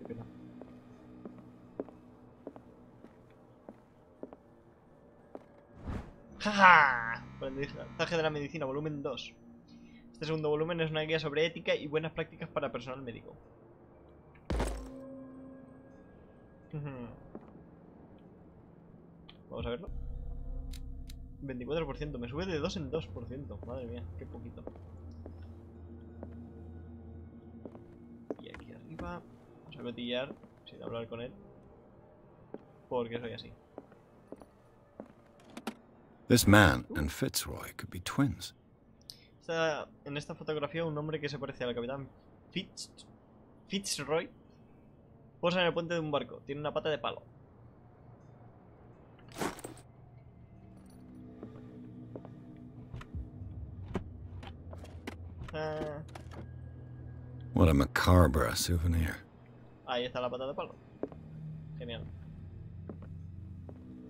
Qué pena. ¡Jaja! Aprendizaje de la medicina, volumen 2. Este segundo volumen es una guía sobre ética y buenas prácticas para personal médico. Vamos a verlo. 24%, me sube de 2 en 2%. Madre mía, qué poquito. Y aquí arriba vamos a cotillar sin hablar con él, porque soy así. This man and Fitzroy could be twins. En esta fotografía un hombre que se parece al capitán Fitzroy posa en el puente de un barco. Tiene una pata de palo. What a macabre souvenir. Ahí está la pata de palo. Genial.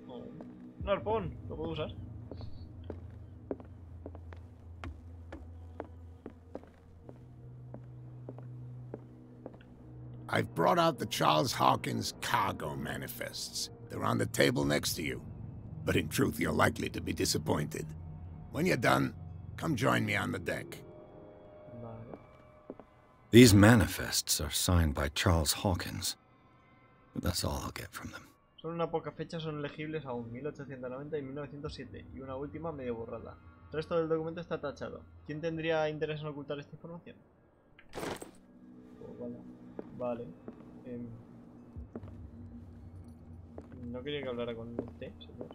Un arpón, lo puedo usar. I've brought out the Charles Hawkins cargo manifests. They're on the table next to you. But in truth, you're likely to be disappointed. When you're done, come join me on the deck. These manifests are signed by Charles Hawkins. But that's all I'll get from them. Solo una poca fecha son legibles aún, 1890 y 1907, y una última medio borrada. El resto del documento está tachado. ¿Quién tendría interés en ocultar esta información? Oh, vale. Vale. No quería que hablara con usted, señor.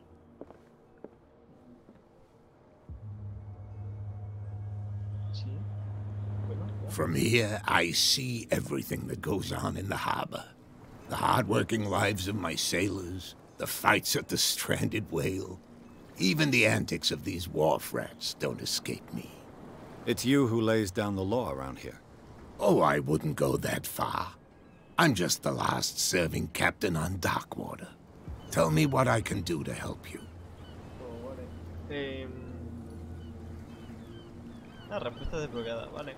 Sí. From here, I see everything that goes on in the harbor. The hard-working lives of my sailors, the fights at the stranded whale. Even the antics of these wharf rats don't escape me. It's you who lays down the law around here. Oh, I wouldn't go that far. I'm just the last serving captain on Darkwater. Tell me what I can do to help you. Oh, vale. Respuesta desbloqueada, vale.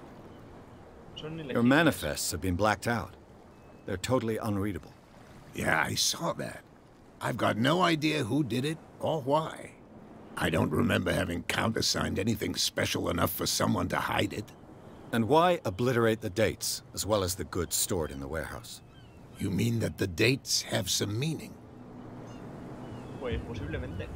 Son Your manifests have been blacked out. They're totally unreadable. Yeah, I saw that. I've got no idea who did it or why. I don't remember having countersigned anything special enough for someone to hide it. And why obliterate the dates, as well as the goods stored in the warehouse? You mean that the dates have some meaning? Pues posiblemente.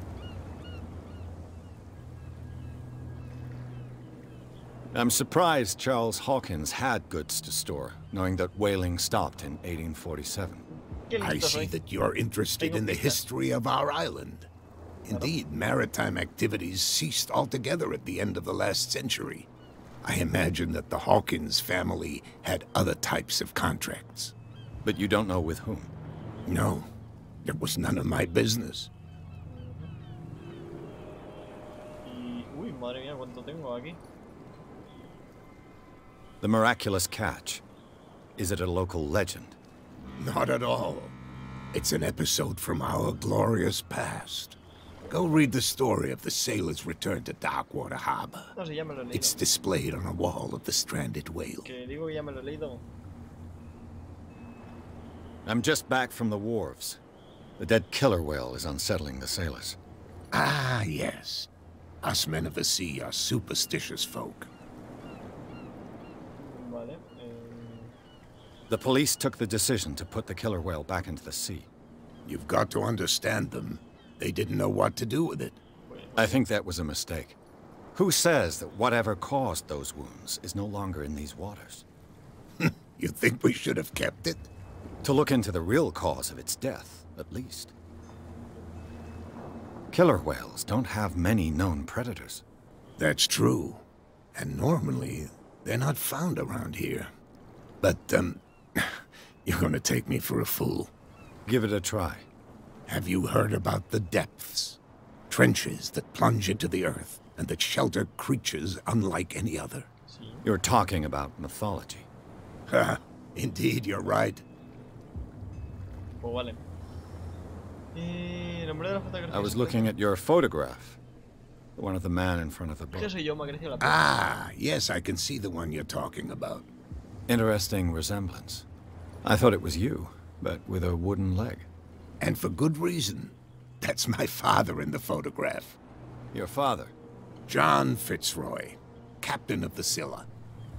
I'm surprised Charles Hawkins had goods to store, knowing that whaling stopped in 1847. I see that you're interested in the history of our island. Indeed, maritime activities ceased altogether at the end of the last century. I imagine that the Hawkins family had other types of contracts. But you don't know with whom? No, it was none of my business. Uy, madre mía, cuánto tengo aquí. The miraculous catch. Is it a local legend? Not at all. It's an episode from our glorious past. Go read the story of the sailor's return to Darkwater Harbor. No, si ya me lo he leído. It's displayed on a wall of the stranded whale. Que digo que ya me lo he leído. I'm just back from the wharves. The dead killer whale is unsettling the sailors. Ah, yes. Us men of the sea are superstitious folk. Vale. The police took the decision to put the killer whale back into the sea. You've got to understand them. They didn't know what to do with it. I think that was a mistake. Who says that whatever caused those wounds is no longer in these waters? You think we should have kept it? To look into the real cause of its death, at least. Killer whales don't have many known predators. That's true. And normally, they're not found around here. But, you're gonna take me for a fool. Give it a try. Have you heard about the depths? Trenches that plunge into the earth and that shelter creatures unlike any other. You're talking about mythology. Ha! Indeed, you're right. Pues vale. Nombre de la fotografía. I was looking at your photograph. The one of the man in front of the boat. ¿Qué soy yo? Me ha crecido la piel. Ah, yes, I can see the one you're talking about. Interesting resemblance. I thought it was you, but with a wooden leg. And for good reason. That's my father in the photograph. Your father? John Fitzroy, captain of the Scylla.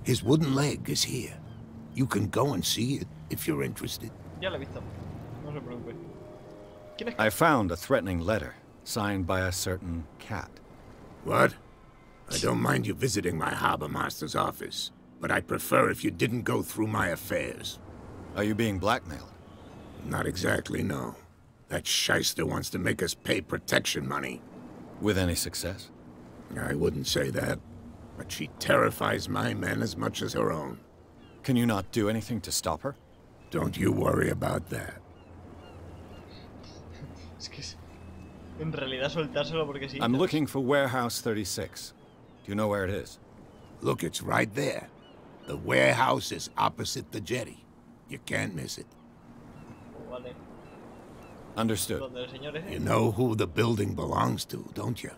His wooden leg is here. You can go and see it if you're interested. Ya lo he visto. No se preocupe. ¿Quién es? I found a threatening letter, signed by a certain cat. What? I don't mind you visiting my harbor master's office, but I'd prefer if you didn't go through my affairs. Are you being blackmailed? Not exactly, no. That shyster wants to make us pay protection money. With any success? I wouldn't say that, but she terrifies my men as much as her own. Can you not do anything to stop her? Don't you worry about that. Es que en realidad soltárselo porque sí. I'm looking for Warehouse 36. Do you know where it is? Look, it's right there. The warehouse is opposite the jetty. You can't miss it. Vale. Understood. ¿Dónde el señor ese? You know who the building belongs to, don't you?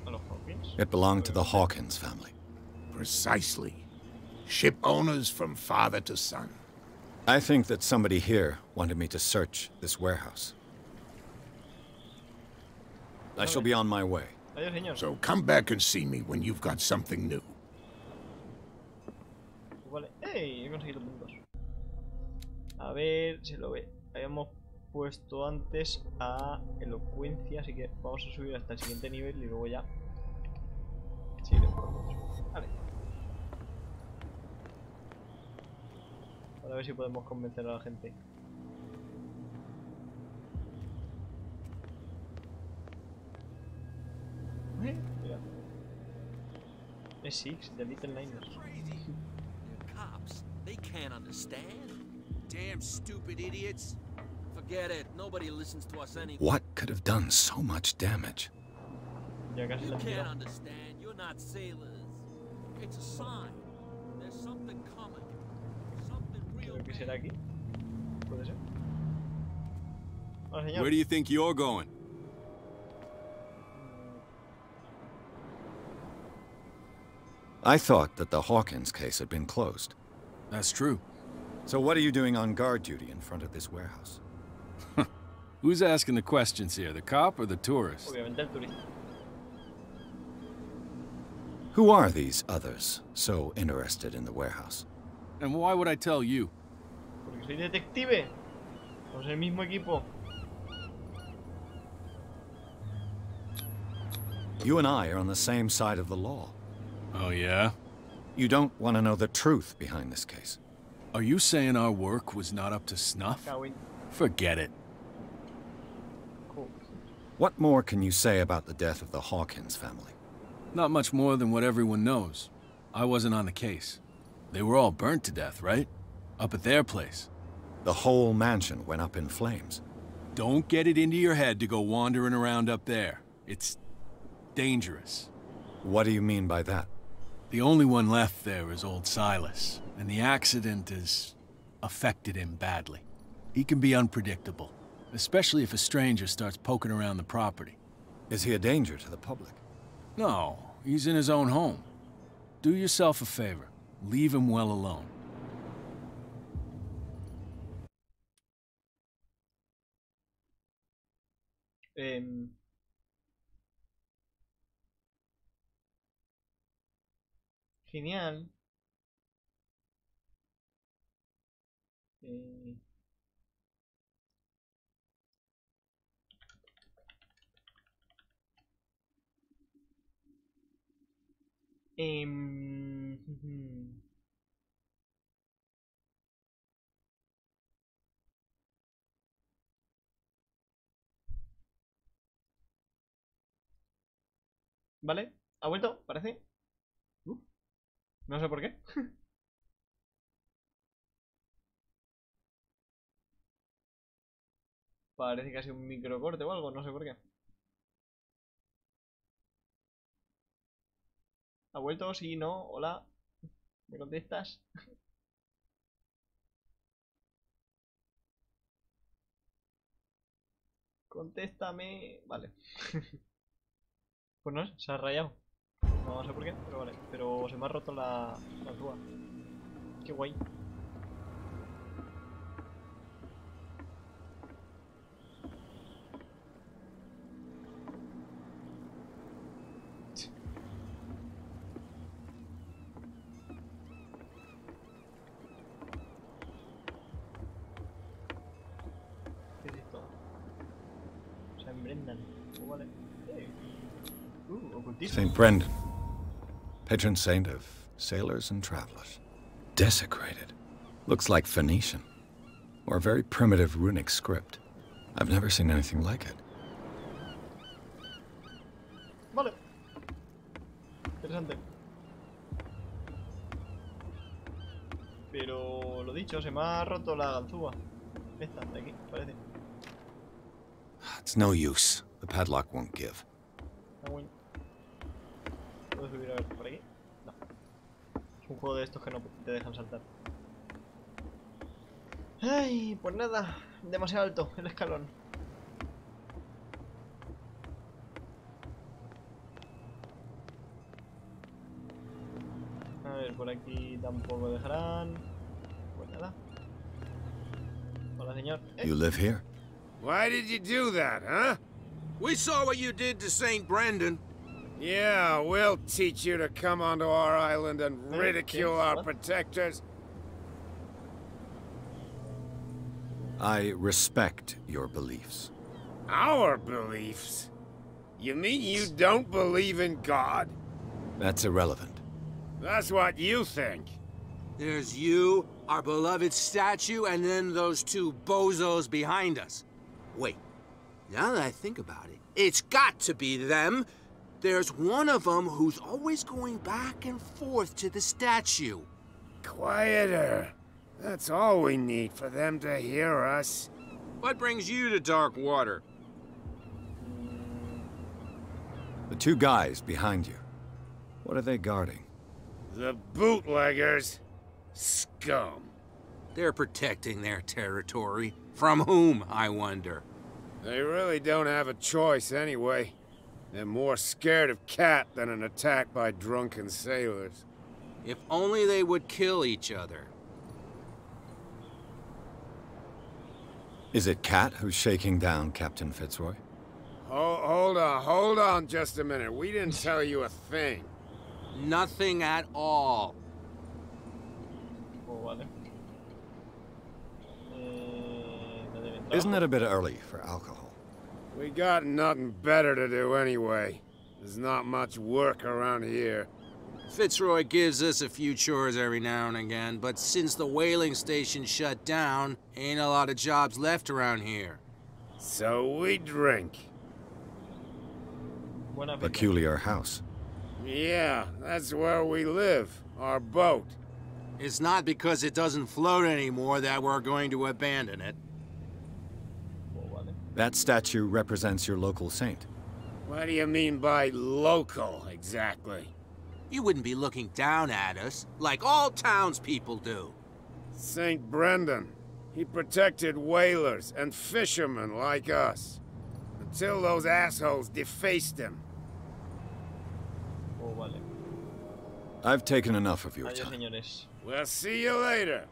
¿A los Hawkins? It belonged to the Hawkins family. Precisely. Ship owners from father to son. I think that somebody here wanted me to search this warehouse. I shall be on my way. Adiós, señor. So come back and see me when you've got something new. Vale. ¡Ey! He conseguido puntos. A ver si lo ve. Habíamos puesto antes a elocuencia, así que vamos a subir hasta el siguiente nivel y luego ya seguiremos con otros. Vale. A ver si podemos convencer a la gente. ¿Eh? Es Six, de Little Niners. Cops, they can't understand. Damn stupid idiots. Forget it. Nobody listens to us anyway. What could have done so much damage? Ya casi You la he can't tirado. understand. You're not sailors. It's a sign. There's something coming. Something real Creo que bad. será aquí. Puede ser. Hola, señor. Where do you think you're going? I thought that the Hawkins case had been closed. That's true. So what are you doing on guard duty in front of this warehouse? Who's asking the questions here, the cop or the tourist? Obviamente el turista. Who are these others so interested in the warehouse? And why would I tell you? Porque soy detective. Somos el mismo equipo. You and I are on the same side of the law. Oh, yeah? You don't want to know the truth behind this case. Are you saying our work was not up to snuff? Cowing. Forget it. Cool. What more can you say about the death of the Hawkins family? Not much more than what everyone knows. I wasn't on the case. They were all burnt to death, right? Up at their place. The whole mansion went up in flames. Don't get it into your head to go wandering around up there. It's dangerous. What do you mean by that? The only one left there is old Silas, and the accident has affected him badly. He can be unpredictable, especially if a stranger starts poking around the property. Is he a danger to the public? No, he's in his own home. Do yourself a favor. Leave him well alone. Genial. Vale, ha vuelto, parece. No sé por qué. Parece que ha sido un microcorte o algo, no sé por qué. ¿Ha vuelto? Sí, no, hola. ¿Me contestas? Contéstame. Vale. Pues no sé, se ha rayado. No sé por qué, pero vale. Pero se me ha roto la grúa. Qué guay. ¿Qué es esto? San Brendan. Oh, vale. Ocultismo. St. Brendan, patron saint of sailors and travelers. Desecrated. Looks like Phoenician. Or a very primitive runic script. I've never seen anything like it. Vale. Interesante. Pero lo dicho, se me ha roto la ganzúa. Esta, de aquí, parece. It's no use. The padlock won't give. Ah, bueno. ¿Puedo subir a ver por aquí? No. Es un juego de estos que no te dejan saltar. Ay, pues nada. Demasiado alto el escalón. A ver, por aquí tampoco dejarán. Pues nada. Hola, señor. You live here? Why did you do that, huh? We saw what you did to St. Brendan. Yeah, we'll teach you to come onto our island and ridicule our what? protectors. I respect your beliefs. Our beliefs? You mean you don't believe in God? That's irrelevant. That's what you think. There's you, our beloved statue, and then those two bozos behind us. Wait, now that I think about it, it's got to be them. There's one of them who's always going back and forth to the statue. Quieter. That's all we need for them to hear us. What brings you to dark water? The two guys behind you. What are they guarding? The bootleggers. Scum. They're protecting their territory. From whom, I wonder? They really don't have a choice anyway. They're more scared of Cat than an attack by drunken sailors. If only they would kill each other. Is it Cat who's shaking down Captain Fitzroy? Hold on just a minute. We didn't tell you a thing. Nothing at all. Oh, vale. Isn't it a bit early for alcohol? We got nothing better to do anyway. There's not much work around here. Fitzroy gives us a few chores every now and again, but since the whaling station shut down, ain't a lot of jobs left around here. So we drink. Peculiar house. Yeah, that's where we live. Our boat. It's not because it doesn't float anymore that we're going to abandon it. That statue represents your local saint. What do you mean by local, exactly? You wouldn't be looking down at us, like all townspeople do. St. Brendan. He protected whalers and fishermen like us. Until those assholes defaced him. Oh, vale. I've taken enough of your Adiós, time. señores. We'll see you later.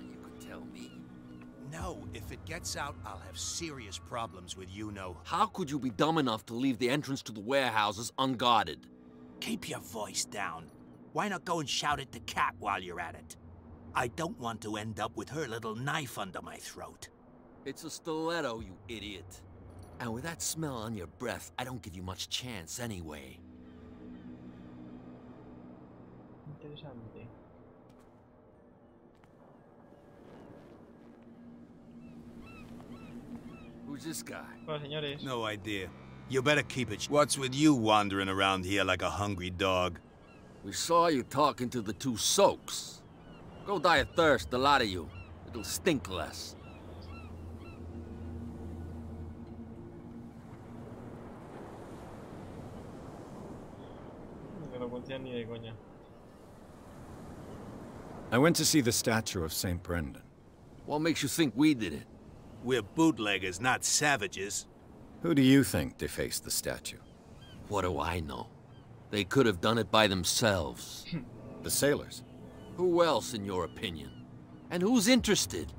You could tell me. No, if it gets out, I'll have serious problems with you-know. How could you be dumb enough to leave the entrance to the warehouses unguarded? Keep your voice down. Why not go and shout at the cat while you're at it? I don't want to end up with her little knife under my throat. It's a stiletto, you idiot. And with that smell on your breath, I don't give you much chance anyway. Interesante. Who's this guy? Bueno, señores. No idea. You better keep it. What's with you wandering around here like a hungry dog? We saw you talking to the two soaks. Go die of thirst, the lot of you. It'll stink less. No lo conocía ni de coña. I went to see the statue of St. Brendan. What makes you think we did it? We're bootleggers, not savages. Who do you think defaced the statue? What do I know? They could have done it by themselves. The sailors. Who else, in your opinion? And who's interested?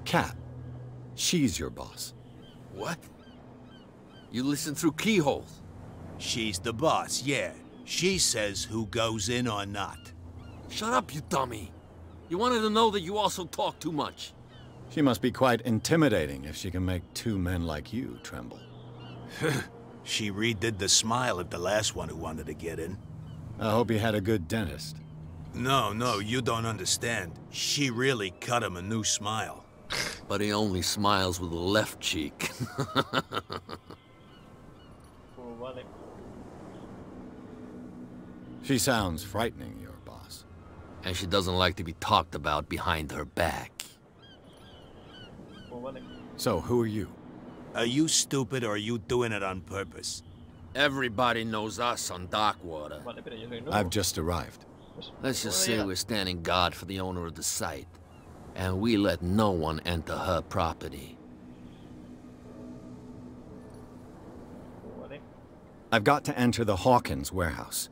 Cat. She's your boss. What? You listen through keyholes? She's the boss, yeah. She says who goes in or not. Shut up, you dummy. You wanted to know that you also talk too much. She must be quite intimidating if she can make two men like you tremble. She redid the smile at the last one who wanted to get in. I hope he had a good dentist. No, you don't understand. She really cut him a new smile. But he only smiles with the left cheek. Oh, vale. She sounds frightening, your boss. And she doesn't like to be talked about behind her back. Oh, vale. So, who are you? Are you stupid or are you doing it on purpose? Everybody knows us on Darkwater. Vale, pero yo soy nuevo. I've just arrived. Let's just say we're standing guard for the owner of the site. And we let no one enter her property. Oh, vale. I've got to enter the Hawkins warehouse.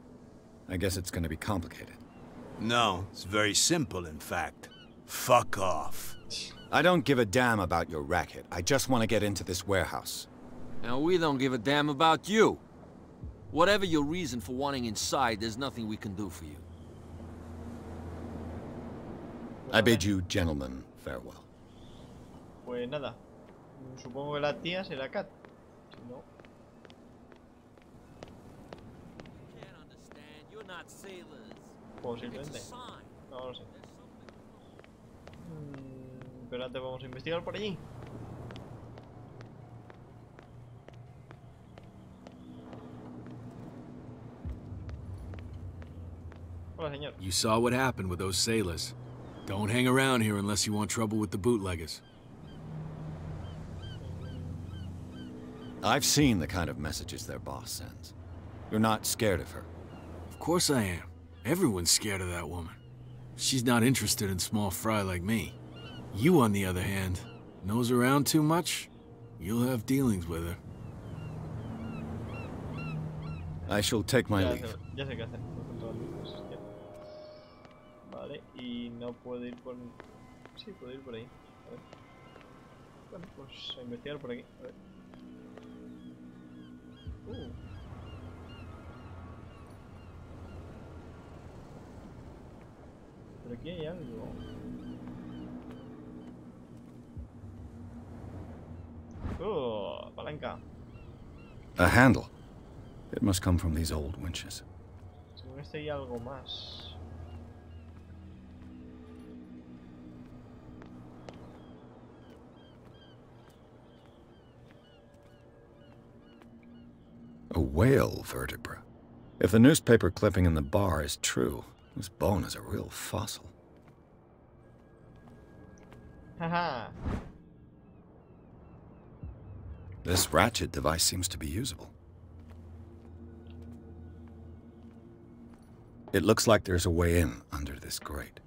I guess it's going to be complicated. No, it's very simple, in fact. Fuck off. I don't give a damn about your racket. I just want to get into this warehouse. And we don't give a damn about you. Whatever your reason for wanting inside, there's nothing we can do for you. I bid you gentlemen farewell. Pues nada. Supongo que la tía será Cat. Si no. Can't understand. You're not sailors. Posiblemente. It's a sign. No lo sé. Espérate, vamos a investigar por allí. Hola, señor. You saw what happened with those sailors. Don't hang around here unless you want trouble with the bootleggers. I've seen the kind of messages their boss sends. You're not scared of her. Of course I am. Everyone's scared of that woman. She's not interested in small fry like me. You, on the other hand, nose around too much, you'll have dealings with her. I shall take my leave. Ya sé qué hacer. Vale, y no puedo ir por... Sí, puedo ir por ahí. A ver. Bueno, pues a investigar por aquí. A ver. Pero aquí hay algo. Palanca. A handle. It must come from these old winches. Según este hay algo más. A whale vertebra. If the newspaper clipping in the bar is true, this bone is a real fossil. Haha. This ratchet device seems to be usable. It looks like there's a way in under this grate.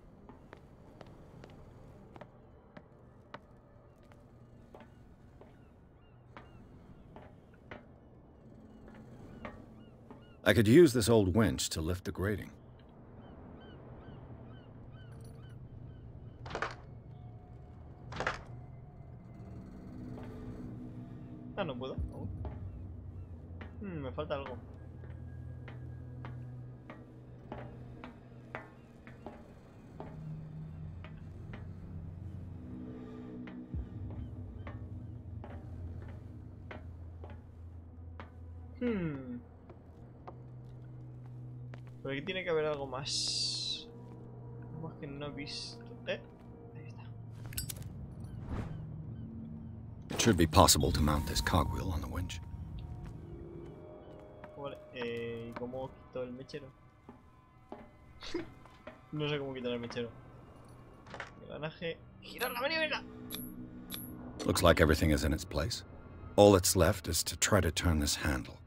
I could use this old winch to lift the grating. Ah, no puedo. Me falta algo. Por aquí tiene que haber algo más. Algo más que no he visto. Ahí está. It should be possible to mount this cogwheel on the winch. Vale, ¿y cómo quito el mechero? No sé cómo quitar el mechero. Engranaje. ¡Girar la manivela! Looks like everything is in its place. All that's left is to try to turn this handle.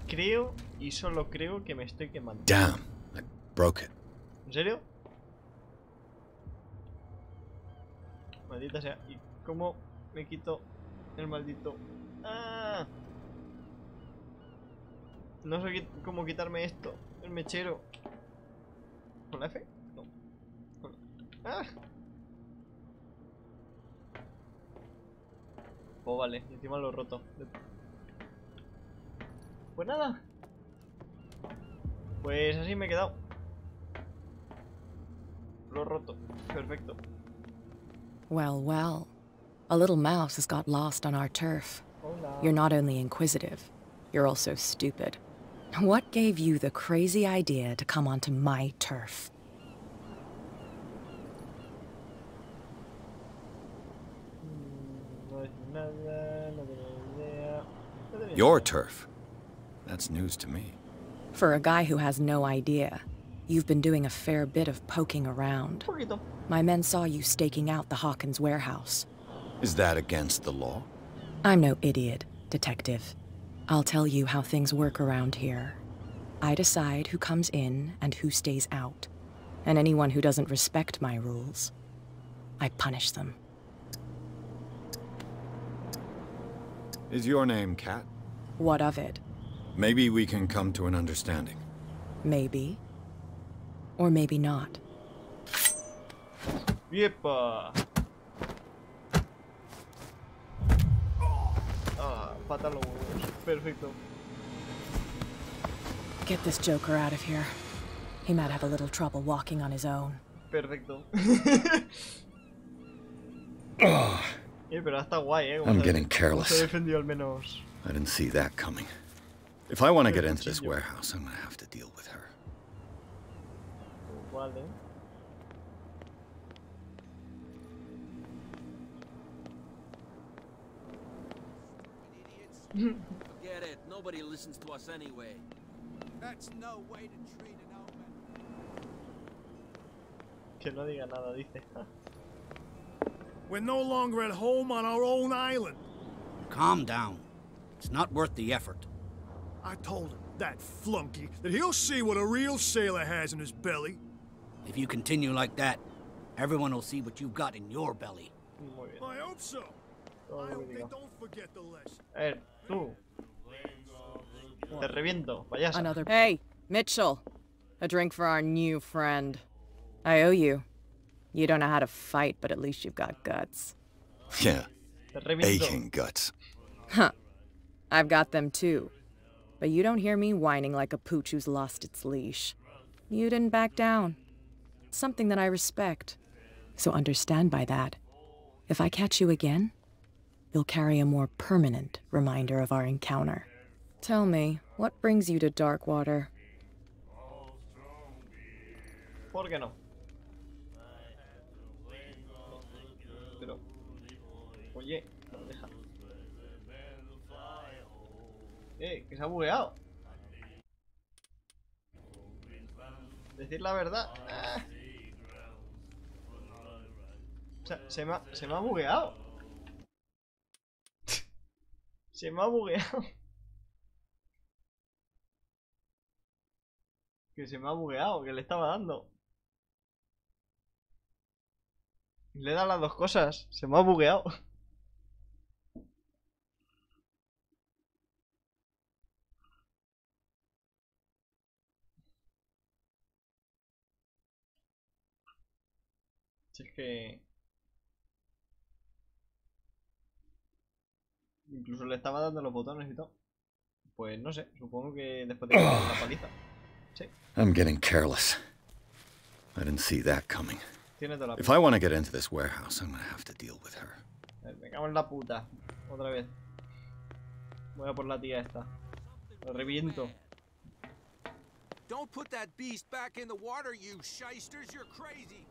Creo, y solo creo, que me estoy quemando. Damn, I broke it. ¿En serio? Maldita sea. ¿Y cómo me quito el maldito? ¡Ah! No sé cómo quitarme esto. El mechero. ¿Con la F? No. ¡Ah! Oh, vale. Encima lo he roto. Pues nada. Pues así me he quedado. Lo he roto. Perfecto. Well, well. A little mouse has got lost on our turf. Hola. You're not only inquisitive, you're also stupid. What gave you the crazy idea to come onto my turf? No es nada, no tengo idea. Your turf? That's news to me. For a guy who has no idea, you've been doing a fair bit of poking around. Poquito. My men saw you staking out the Hawkins warehouse. Is that against the law? I'm no idiot, Detective. I'll tell you how things work around here. I decide who comes in and who stays out. And anyone who doesn't respect my rules, I punish them. Is your name Kat? What of it? Maybe we can come to an understanding. Maybe. Or maybe not. ¡Yepa! Ah, pata los huevos. Perfecto. Get this joker out of here. He might have a little trouble walking on his own. Perfecto. Pero está guay, I'm getting careless. Se defendió al menos. I didn't see that coming. If I want to get into this warehouse, I'm going to have to deal with her. Vale. Forget it. Nobody listens to us anyway. That's no way to treat an old man. Que no diga nada, dice. We're no longer at home on our own island. Calm down. It's not worth the effort. I told him, that flunky, that he'll see what a real sailor has in his belly. If you continue like that, everyone will see what you've got in your belly. I hope so. I hope they don't forget the lesson. Tú. Te reviento, payasa. Another. Hey, Mitchell. A drink for our new friend. I owe you. You don't know how to fight, but at least you've got guts. Yeah. Aching guts. Huh. I've got them too. But you don't hear me whining like a pooch who's lost its leash. You didn't back down. It's something that I respect. So understand by that. If I catch you again, you'll carry a more permanent reminder of our encounter. Tell me, what brings you to Darkwater? ¿Por qué no? Pero... Oye, no deja. Que se ha bugueado. Decir la verdad. O sea, se me ha bugueado. Se me ha bugueado. Que se me ha bugueado, que le estaba dando. Le he dado las dos cosas. Se me ha bugueado. Si es que... Incluso le estaba dando los botones y todo. Pues no sé, supongo que después de que la paliza. Sí. I'm getting careless. I didn't see that coming. Tiene toda la If I want to get into this warehouse, I'm gonna have to deal with her. Me cago en la puta. Otra vez. Voy a por la tía esta. Lo reviento. Don't put that beast back in the water, you shysters. You're crazy.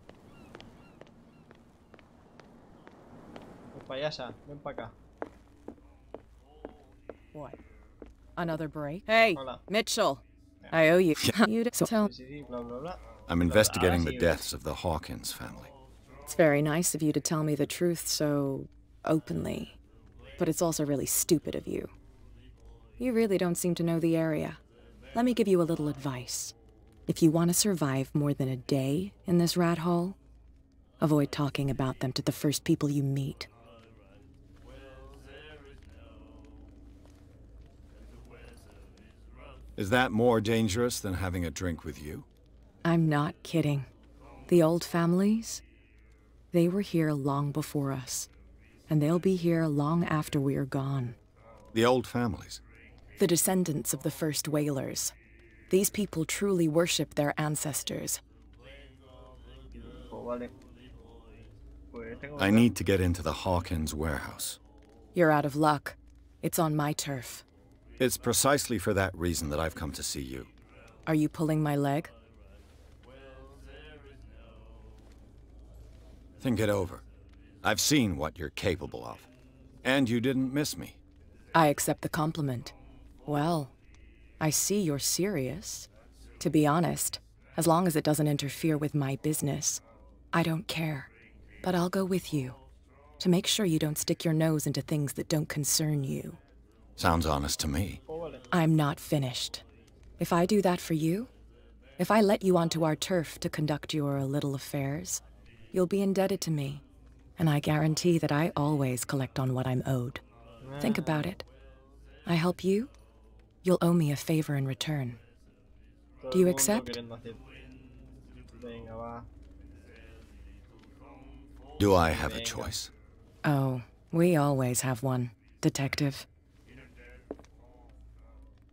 Pues payasa, ven para acá. What? Another break? Hey, Hola. Mitchell. I owe you. You so tell. Blah, blah, blah. I'm investigating the deaths of the Hawkins family. It's very nice of you to tell me the truth so openly, but it's also really stupid of you. You really don't seem to know the area. Let me give you a little advice. If you want to survive more than a day in this rat hole, avoid talking about them to the first people you meet. Is that more dangerous than having a drink with you? I'm not kidding. The old families, they were here long before us, and they'll be here long after we're gone. The old families? The descendants of the first whalers. These people truly worship their ancestors. I need to get into the Hawkins warehouse. You're out of luck. It's on my turf. It's precisely for that reason that I've come to see you. Are you pulling my leg? Think it over. I've seen what you're capable of. And you didn't miss me. I accept the compliment. Well, I see you're serious. To be honest, as long as it doesn't interfere with my business, I don't care. But I'll go with you, to make sure you don't stick your nose into things that don't concern you. Sounds honest to me. I'm not finished. If I do that for you, if I let you onto our turf to conduct your little affairs, you'll be indebted to me, and I guarantee that I always collect on what I'm owed. Think about it. I help you, you'll owe me a favor in return. Do you accept? Do I have a choice? Oh, we always have one, Detective.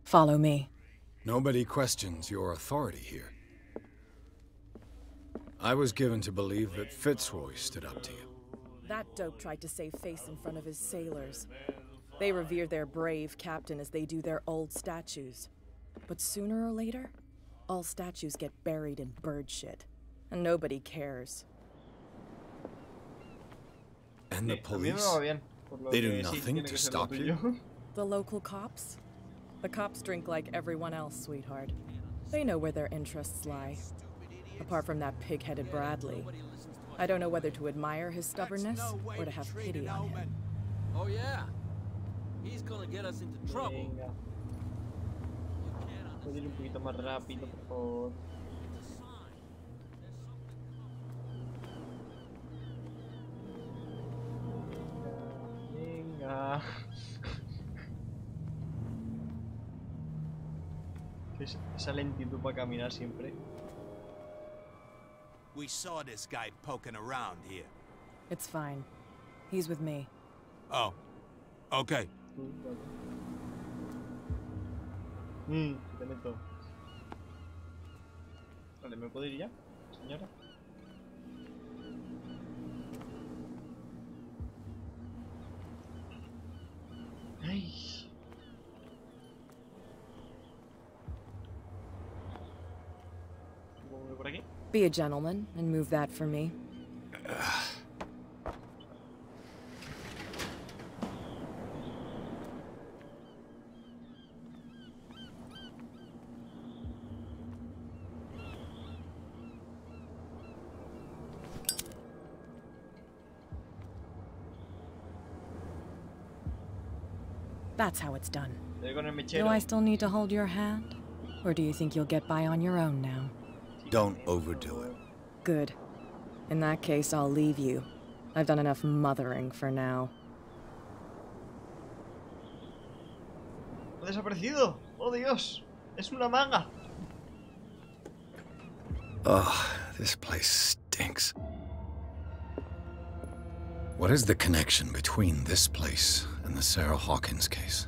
Follow me. Nobody questions your authority here. I was given to believe that Fitzroy stood up to you. That dope tried to save face in front of his sailors. They revere their brave captain as they do their old statues. But sooner or later, all statues get buried in bird shit. and nobody cares. And the A mí me police? va bien. Por lo They que do sí, nothing tiene to que ser lo stop you? tuyo. The local cops? The cops drink like everyone else, sweetheart. They know where their interests lie. Apart from that pig-headed Bradley. I don't know whether to admire his stubbornness or to have pity on him. Oh yeah? He's gonna get us into trouble. Venga. Puedo ir un poquito más rápido, por favor. Venga. Esa lentitud para caminar siempre. We saw this guy poking around here. It's fine. He's with me. Oh. Okay. Te meto. Vale, ¿me puedo ir ya, señora? Ay. ¿Cómo por aquí? Be a gentleman and move that for me. That's how it's done. Do I still need to hold your hand? Or do you think you'll get by on your own now? Don't overdo it. Good. In that case, I'll leave you. I've done enough mothering for now. ¡Ha desaparecido! ¡Oh, Dios! ¡Es una maga! Ugh, this place stinks. What is the connection between this place and the Sarah Hawkins case?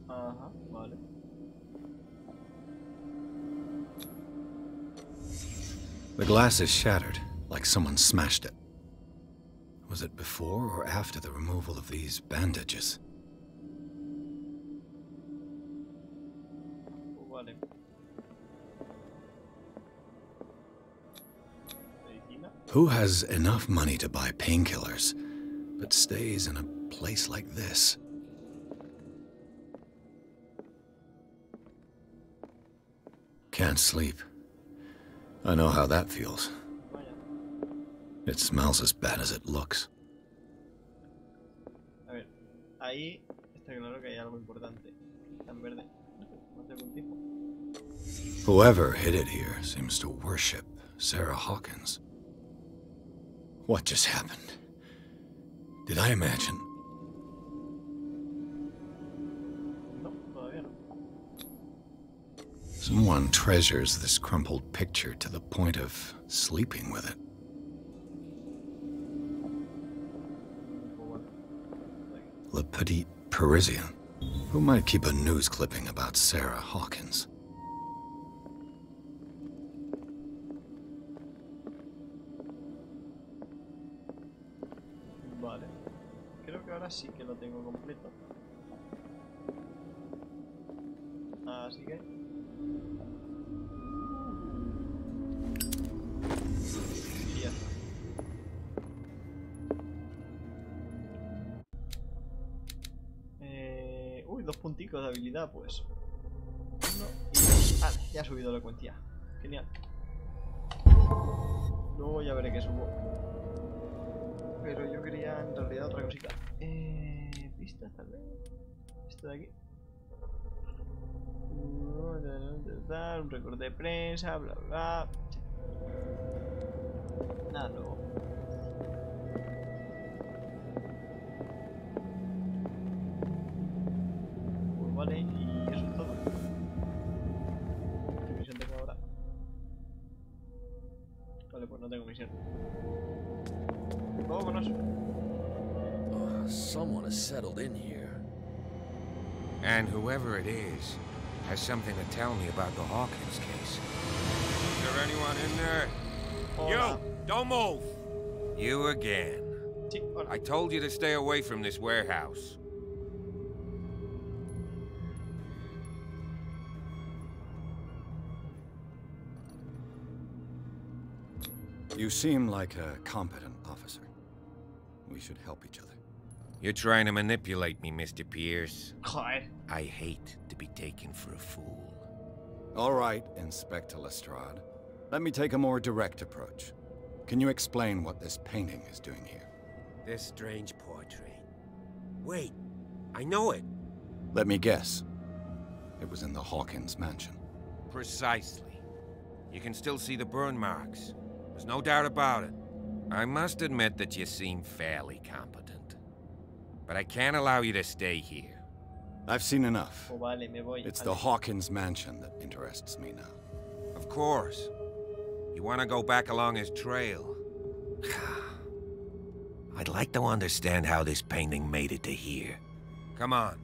Ajá, vale. The glass is shattered, like someone smashed it. Was it before or after the removal of these bandages? Vale. Medicina. Who has enough money to buy painkillers, but stays in a place like this? Can't sleep. I know how that feels. It smells as bad as it looks. A ver, ahí está claro que hay algo importante. Está en verde. No sé algún tipo. Whoever hid it here seems to worship Sarah Hawkins. What just happened? Did I imagine? No, todavía no. Someone treasures this crumpled picture to the point of sleeping with it. Le Petit Parisien. Who might keep a news clipping about Sarah Hawkins? Vale. Creo que ahora sí que lo tengo completo. Así que... Y ya está. Uy, 2 punticos de habilidad, pues. 1 y 2. Ah, ya ha subido la cuantía. Genial. Luego ya veré qué subo. Pero yo quería en realidad otra cosita. Pistas tal vez. Esto de aquí. Un récord de prensa, bla bla. Sí. Nada nuevo. Pues vale, y eso es todo. ¿Qué misión tengo ahora? Vale, pues no tengo misión. Vámonos. Someone has settled in here. And whoever it is has something to tell me about the Hawkins case. Is there anyone in there? Hola. You! Don't move! You again. Sí, Sí, hola. I told you to stay away from this warehouse. You seem like a competent officer. We should help each other. You're trying to manipulate me, Mr. Pierce. Joder. I hate to be taken for a fool. All right, Inspector Lestrade. Let me take a more direct approach. Can you explain what this painting is doing here? This strange portrait. Wait, I know it. Let me guess. It was in the Hawkins mansion. Precisely. You can still see the burn marks. There's no doubt about it. I must admit that you seem fairly competent. But I can't allow you to stay here. I've seen enough. Oh, vale, me voy. It's the Hawkins mansion that interests me now. Of course. You want to go back along his trail. I'd like to understand how this painting made it to here. Come on.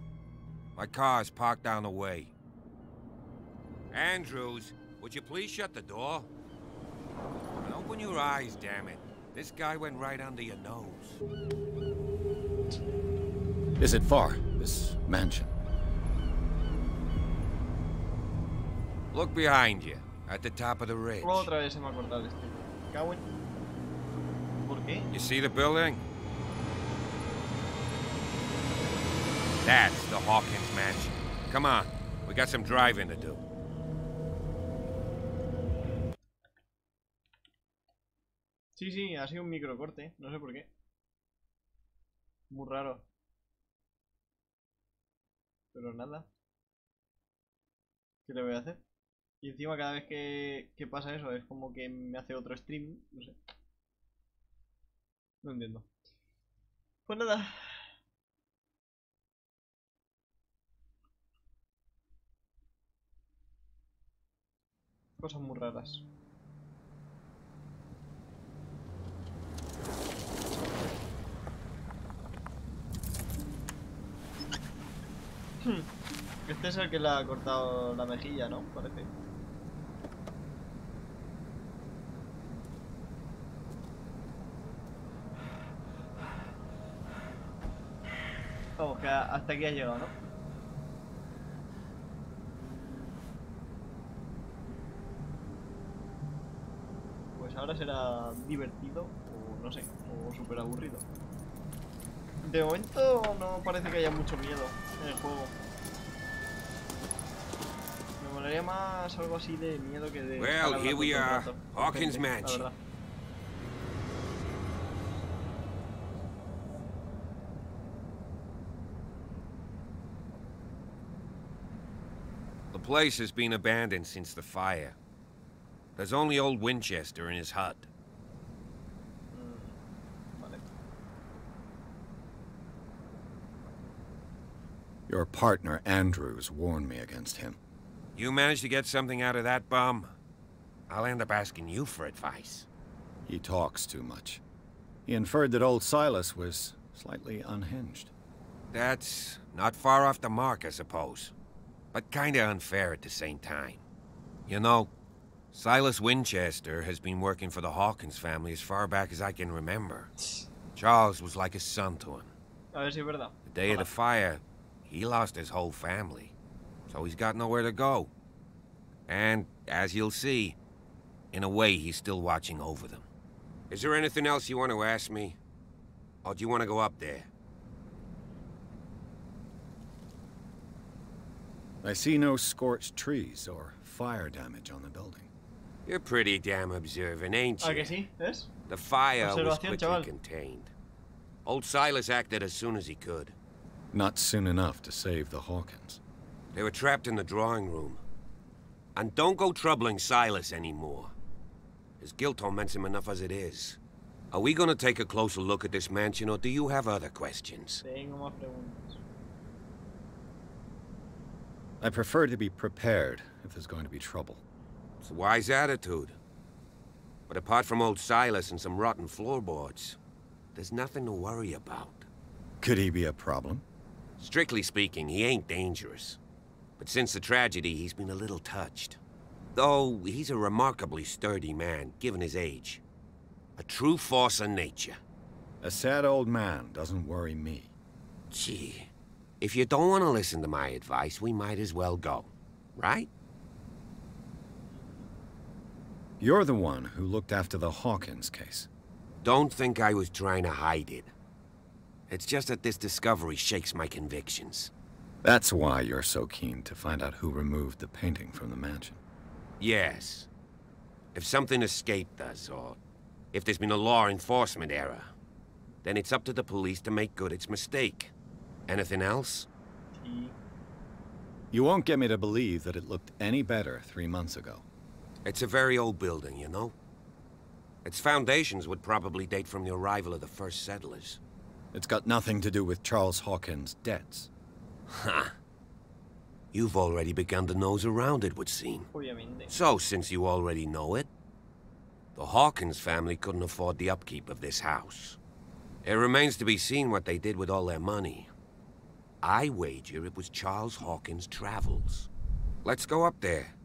My car's parked down the way. Andrews, would you please shut the door? And open your eyes, damn it. This guy went right under your nose. Is it far, this mansion? Look behind you, at the top of the ridge. Otra vez se me ha cortado este. Cago en... ¿Por qué? You see the building? That's the Hawkins mansion. Come on, we got some driving to do. Sí, sí, ha sido un microcorte, no sé por qué. Muy raro. Pero nada. ¿Qué le voy a hacer? Y encima cada vez que pasa eso es como que me hace otro stream, no sé. No entiendo. Pues nada. Cosas muy raras. Este es el que le ha cortado la mejilla, ¿no? Parece. Vamos, que hasta aquí ha llegado, ¿no? Pues ahora será divertido, o no sé, o súper aburrido. De momento no parece que haya mucho miedo en el juego. Me molaría más algo así de miedo que de... Well, here we are, Hawkins Mansion. The place has been abandoned since the fire. There's only old Winchester in his hut. Vale. Your partner, Andrews, warned me against him. You managed to get something out of that bum? I'll end up asking you for advice. He talks too much. He inferred that old Silas was slightly unhinged. That's not far off the mark, I suppose. But kinda unfair at the same time. You know, Silas Winchester has been working for the Hawkins family as far back as I can remember. Charles was like a son to him. A ver si es verdad. The day of the fire, he lost his whole family. So he's got nowhere to go. And, as you'll see, in a way he's still watching over them. Is there anything else you want to ask me? Or do you want to go up there? I see no scorched trees or fire damage on the building. You're pretty damn observant, ain't you? ¿Ah, que sí? ¿Ves? The fire was Observación, quickly chaval. contained. Old Silas acted as soon as he could. Not soon enough to save the Hawkins. They were trapped in the drawing room. And don't go troubling Silas anymore. His guilt torments him enough as it is. Are we gonna take a closer look at this mansion, or do you have other questions? Tengo más preguntas. I prefer to be prepared if there's going to be trouble. It's a wise attitude. But apart from old Silas and some rotten floorboards, there's nothing to worry about. Could he be a problem? Strictly speaking, he ain't dangerous. But since the tragedy, he's been a little touched. Though, he's a remarkably sturdy man, given his age. A true force of nature. A sad old man doesn't worry me. Gee, if you don't want to listen to my advice, we might as well go, right? You're the one who looked after the Hawkins case. Don't think I was trying to hide it. It's just that this discovery shakes my convictions. That's why you're so keen to find out who removed the painting from the mansion. Yes. If something escaped us, or if there's been a law enforcement error, then it's up to the police to make good its mistake. Anything else? You won't get me to believe that it looked any better 3 months ago. It's a very old building, you know? Its foundations would probably date from the arrival of the first settlers. It's got nothing to do with Charles Hawkins' debts. Ha! You've already begun to nose around, it would seem. So, since you already know it, the Hawkins family couldn't afford the upkeep of this house. It remains to be seen what they did with all their money. I wager it was Charles Hawkins' travels. Let's go up there.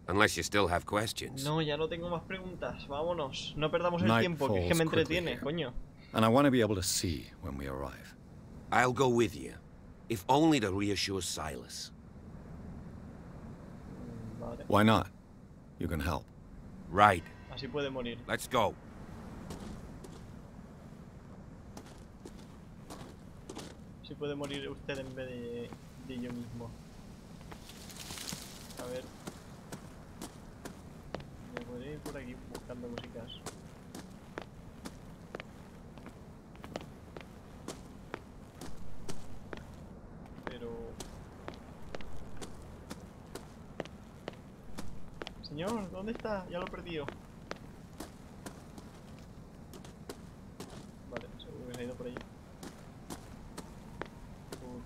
Unless you still have questions. No, ya no tengo más preguntas. Vámonos. No perdamos el tiempo, que es que me entretiene, coño. And I want to be able to see when we arrive. I'll go with you, if only to reassure Silas. Vale. Why not? You can help. Right. Así puede morir. Let's go. Así puede morir usted en vez de yo mismo. A ver. Me podría ir por aquí buscando músicas. Pero... Señor, ¿dónde está? Ya lo he perdido. Vale, seguro que se ha ido por allí.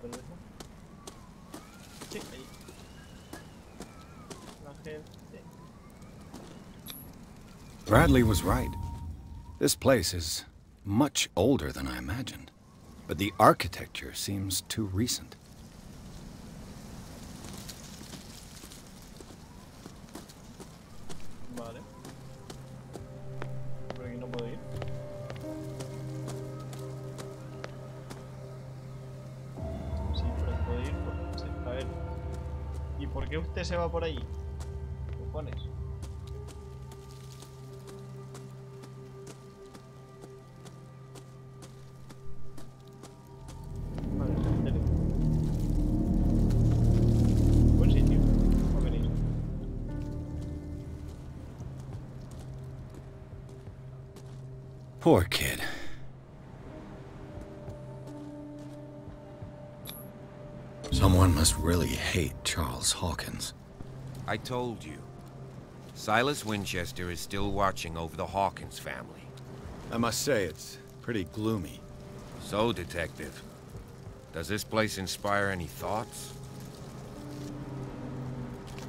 Tal vez no. Sí, allí. Ángel, sí. Bradley was right. This place is much older than I imagined, but the architecture seems too recent. Vale. Por aquí no puedo ir. Sí, por aquí puedo ir. Sí, a ver. ¿Y por qué usted se va por allí? Cojones. Buen sitio. Va a venir. Poor kid. Someone must really hate Charles Hawkins. I told you. Silas Winchester is still watching over the Hawkins family. I must say, it's pretty gloomy. So, Detective, does this place inspire any thoughts?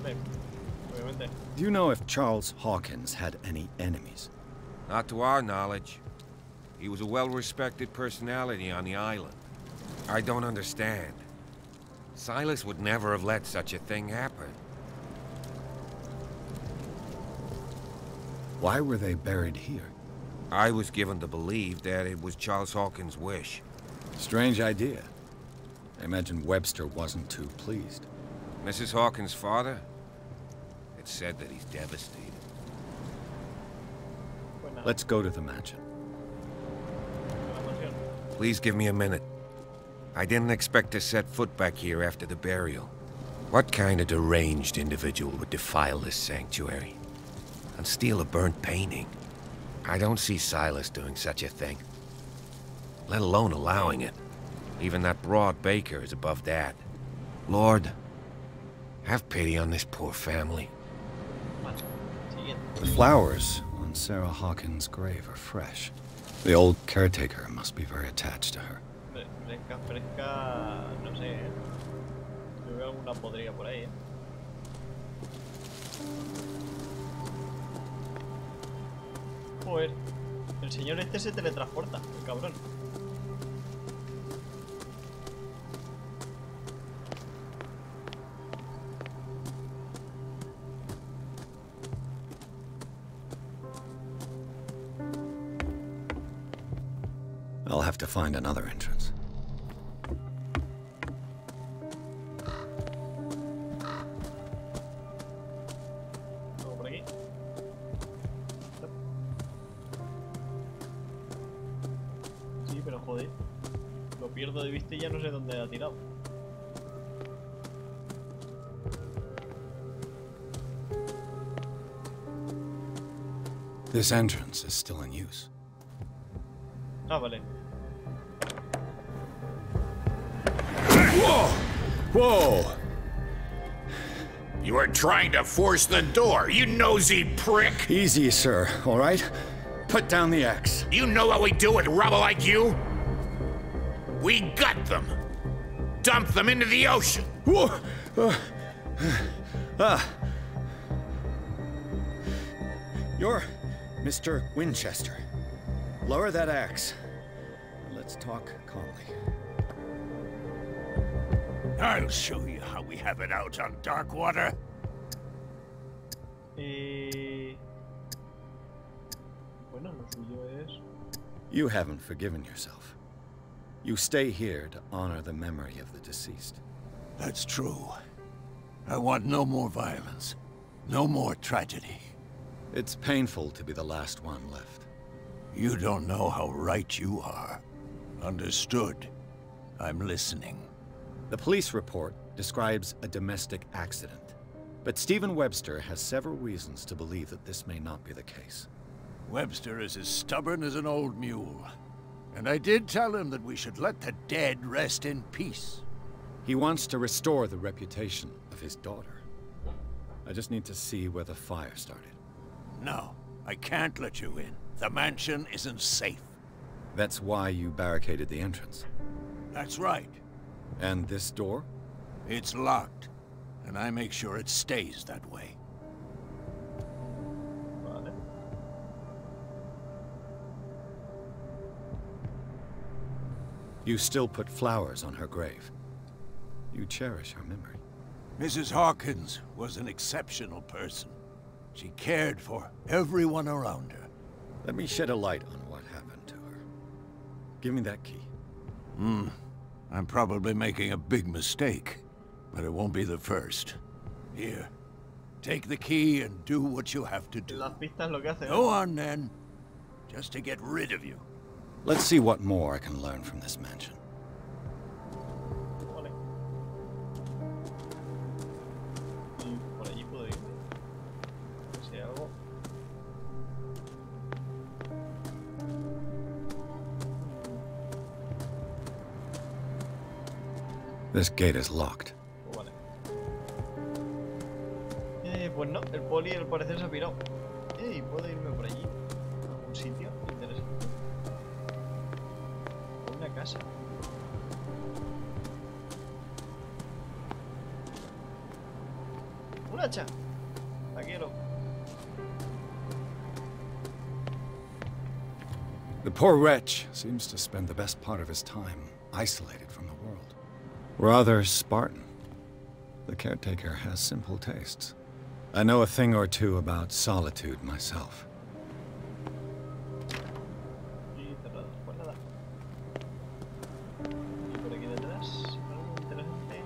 Do you know if Charles Hawkins had any enemies? Not to our knowledge. He was a well-respected personality on the island. I don't understand. Silas would never have let such a thing happen. Why were they buried here? I was given to believe that it was Charles Hawkins' wish. Strange idea. I imagine Webster wasn't too pleased. Mrs. Hawkins' father? It's said that he's devastated. Let's go to the mansion. Please give me a minute. I didn't expect to set foot back here after the burial. What kind of deranged individual would defile this sanctuary and steal a burnt painting? I don't see Silas doing such a thing, let alone allowing it. Even that broad baker is above that. Lord, have pity on this poor family. The flowers on Sarah Hawkins' grave are fresh. The old caretaker must be very attached to her. Fresca, fresca... no sé, ¿eh? Yo veo alguna podrida por ahí, ¿eh? Joder, el señor este se teletransporta, el cabrón. I'll have to find another entrance. Luego por aquí. Sí, pero joder. Lo pierdo de vista y ya no sé dónde ha tirado. This entrance is still in use. Ah, vale. Whoa! Whoa! You were trying to force the door, you nosy prick! Easy, sir, all right? Put down the axe. You know what we do with rubble like you? We gut them! Dump them into the ocean! Whoa! You're Mr. Winchester. Lower that axe. Let's talk calmly. I'll show you how we have it out on Darkwater. Bueno, lo suyo es... You haven't forgiven yourself. You stay here to honor the memory of the deceased. That's true. I want no more violence. No more tragedy. It's painful to be the last one left. You don't know how right you are. Understood. I'm listening. The police report describes a domestic accident, but Stephen Webster has several reasons to believe that this may not be the case. Webster is as stubborn as an old mule. And I did tell him that we should let the dead rest in peace. He wants to restore the reputation of his daughter. I just need to see where the fire started. No, I can't let you in. The mansion isn't safe. That's why you barricaded the entrance. That's right. And this door? It's locked, and I make sure it stays that way. Vale. You still put flowers on her grave. You cherish her memory. Mrs. Hawkins was an exceptional person. She cared for everyone around her. Let me shed a light on what happened to her. Give me that key. I'm probably making a big mistake, but it won't be the first. Here, take the key and do what you have to do. Las pistas lo que hacen. Go on, then. Just to get rid of you. Let's see what more I can learn from this mansion. Vale. Y por allí puedo irme. No sé, algo. This gate is locked. Vale. Pues no, el poli al parecer se ha pirado. ¿Puedo irme por allí? ¿A algún sitio interesante? Una casa. ¡Un hacha! La quiero. The poor wretch seems to spend the best part of his time isolated from the world. Rather Spartan. The caretaker has simple tastes. I know a thing or two about solitude myself. Y cerrado, pues nada. Y por aquí detrás, algo interesante.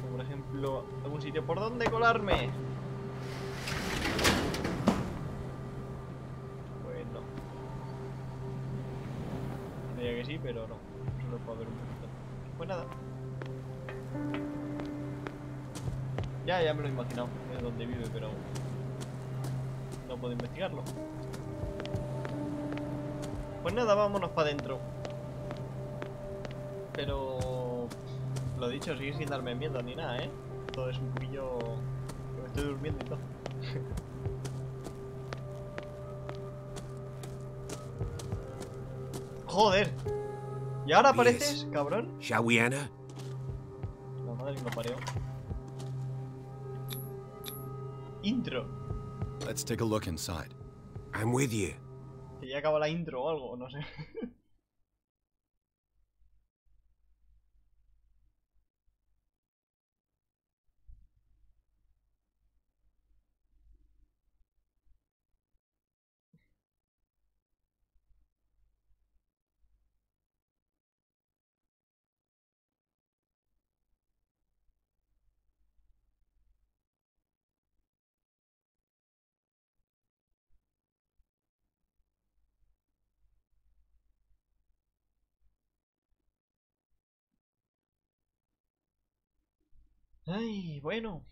Como por ejemplo, algún sitio por donde colarme. Pues no. Diría que sí, pero no. Solo puedo ver un poquito. Pues nada. Ya me lo he imaginado de dónde vive, pero no puedo investigarlo. Pues nada, vámonos para adentro. Pero lo dicho, sigue sin darme miedo ni nada, ¿eh? Todo es un poquillo que me estoy durmiendo y todo. Joder. ¿Y ahora apareces, cabrón? Shall we enter? La madre que lo parió. Intro. Let's take a look inside. I'm with you. Que ya acaba la intro o algo, no sé. Ay, bueno.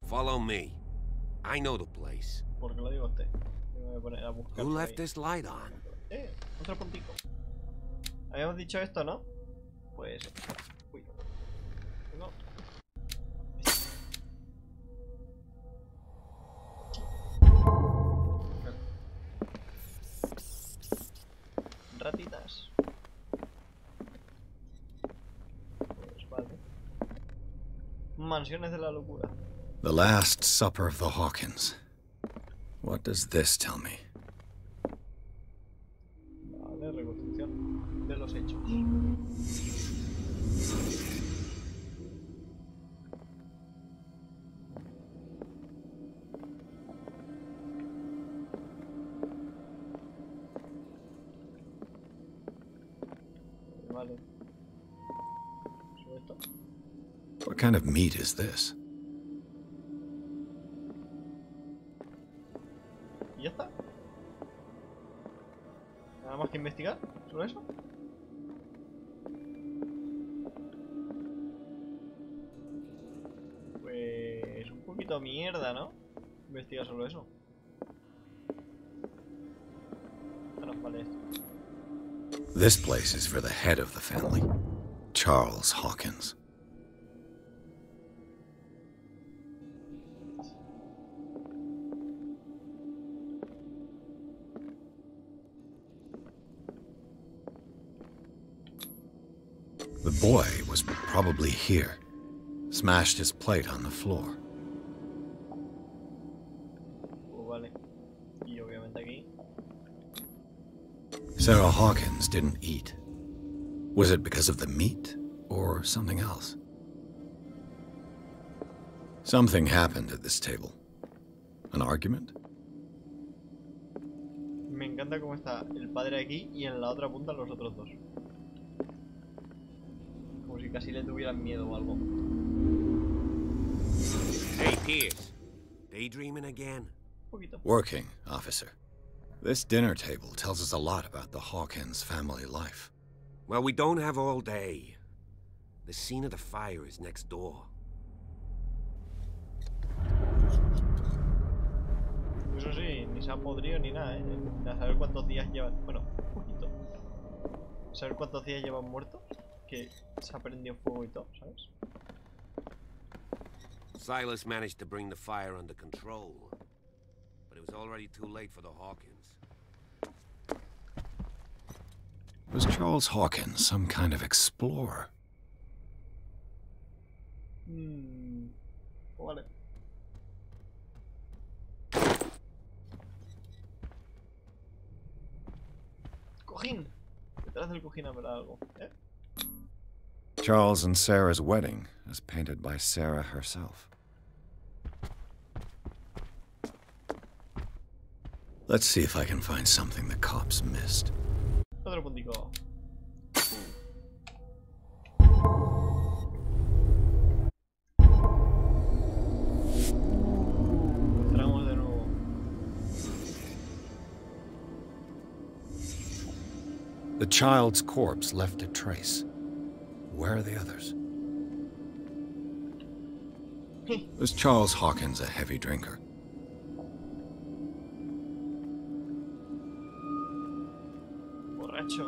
Follow me. I know the place. ¿Por qué lo digo usted? Me voy a poner a buscar. Who left this light on? Otro puntico. Habíamos dicho esto, ¿no? Pues... Uy. No. Ratitas. Pues vale. Mansiones de la locura. The Last Supper of the Hawkins. What does this tell me? Vale, reconstrucción de los hechos. Vale. ¿Sube esto? What kind of meat is this? ¿Y ya está? ¿Nada más que investigar sobre eso? Pues un poquito mierda, ¿no? Investigar sobre eso. Ah, no, vale esto. This place is for the head of the family, Charles Hawkins. The boy was probably here. Smashed his plate on the floor. Oh, vale. Y obviamente aquí. Sarah Hawkins didn't eat. Was it because of the meat or something else? Something happened at this table. An argument? Me encanta cómo está el padre aquí y en la otra punta los otros dos. Como si casi le tuvieran miedo o algo. Hey, Pierce. Daydreaming again? Working, officer. This dinner table tells us a lot about the Hawkins family life. Well, we don't have all day. The scene of the fire is next door. Eso sí, ni se ha podrido ni nada, A saber cuántos días llevan. Bueno, un poquito. Saber cuántos días llevan muertos. Que se ha prendido fuego y todo, ¿sabes? Silas managed to bring the fire under control, but it was already too late for the Hawkins. Was Charles Hawkins some kind of explorer? Vale. Cojín. Detrás del cojín habrá algo, Charles and Sarah's wedding, as painted by Sarah herself. Let's see if I can find something the cops missed. Otro puntico. Entramos de nuevo. The child's corpse left a trace. Where are the others? Was Charles Hawkins a heavy drinker? Borracho.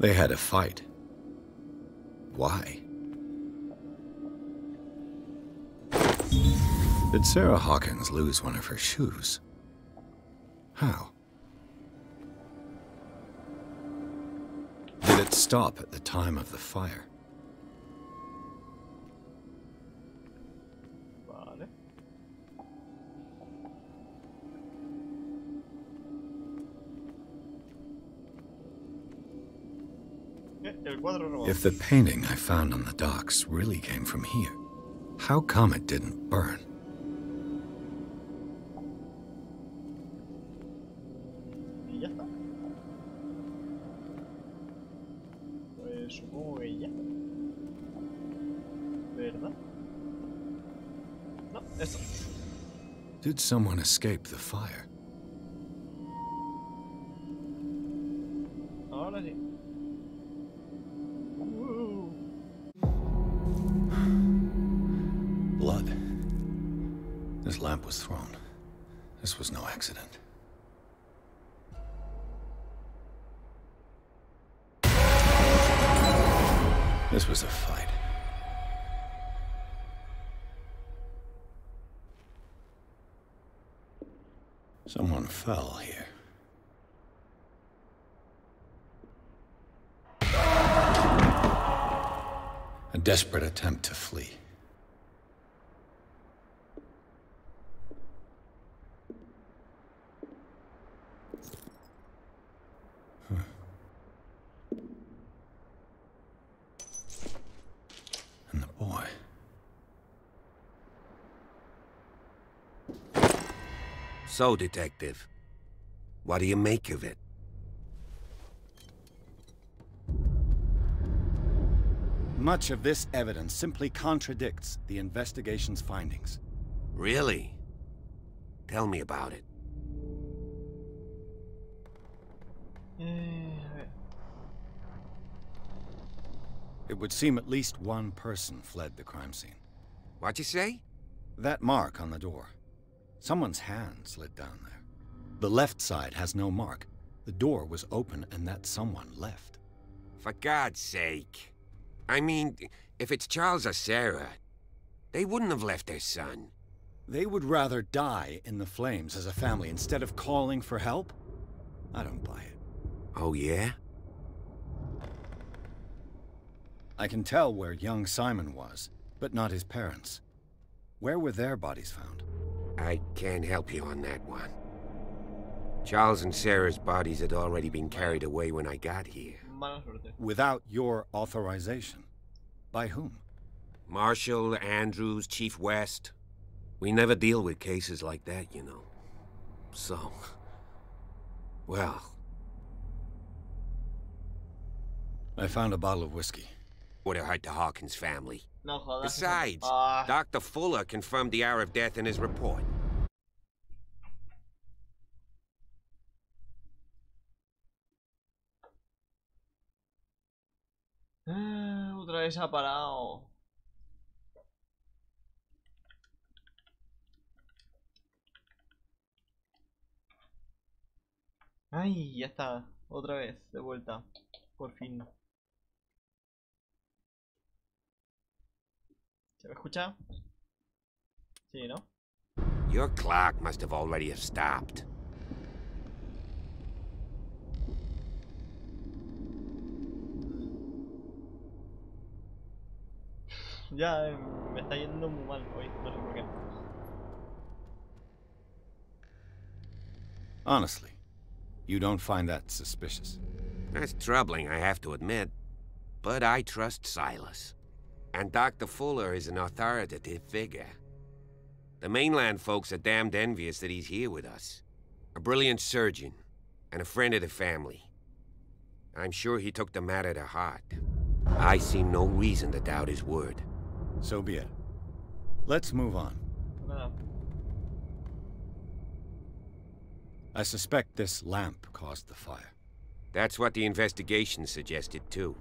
They had a fight. Why? Did Sarah Hawkins lose one of her shoes? How? Did it stop at the time of the fire? Vale. El cuadro robado. If the painting I found on the docks really came from here, how come it didn't burn? Y ya está. Pues supongo que ya. ¿Verdad? No, esto. Did someone escape the fire? que sí. Blood. This lamp was thrown. This was no accident. This was a fight. Someone fell here. A desperate attempt to flee. And the boy. So, Detective, what do you make of it? Much of this evidence simply contradicts the investigation's findings. Really? Tell me about it. It would seem at least one person fled the crime scene. What'd you say? That mark on the door. Someone's hand slid down there. The left side has no mark. The door was open and that someone left. For God's sake. I mean, if it's Charles or Sarah, they wouldn't have left their son. They would rather die in the flames as a family instead of calling for help? I don't buy it. Oh, yeah? I can tell where young Simon was, but not his parents. Where were their bodies found? I can't help you on that one. Charles and Sarah's bodies had already been carried away when I got here. Without your authorization? By whom? Marshall, Andrews, Chief West. We never deal with cases like that, you know. So... well... I found a bottle of whiskey. Would have hurt the Hawkins family. No jodas. Besides, Dr. Fuller confirmed the hour of death in his report. Otra vez ha parado. Ay, ya está. Otra vez, de vuelta. Por fin. ¿Se me escucha? Sí, ¿no? Your clock must have already have stopped. Ya, me está yendo muy mal hoy, no sé por qué. Honestly, you don't find that suspicious? That's troubling, I have to admit. But I trust Silas. And Dr. Fuller is an authoritative figure. The mainland folks are damned envious that he's here with us. A brilliant surgeon, and a friend of the family. I'm sure he took the matter to heart. I see no reason to doubt his word. So be it. Let's move on. I suspect this lamp caused the fire. That's what the investigation suggested, too.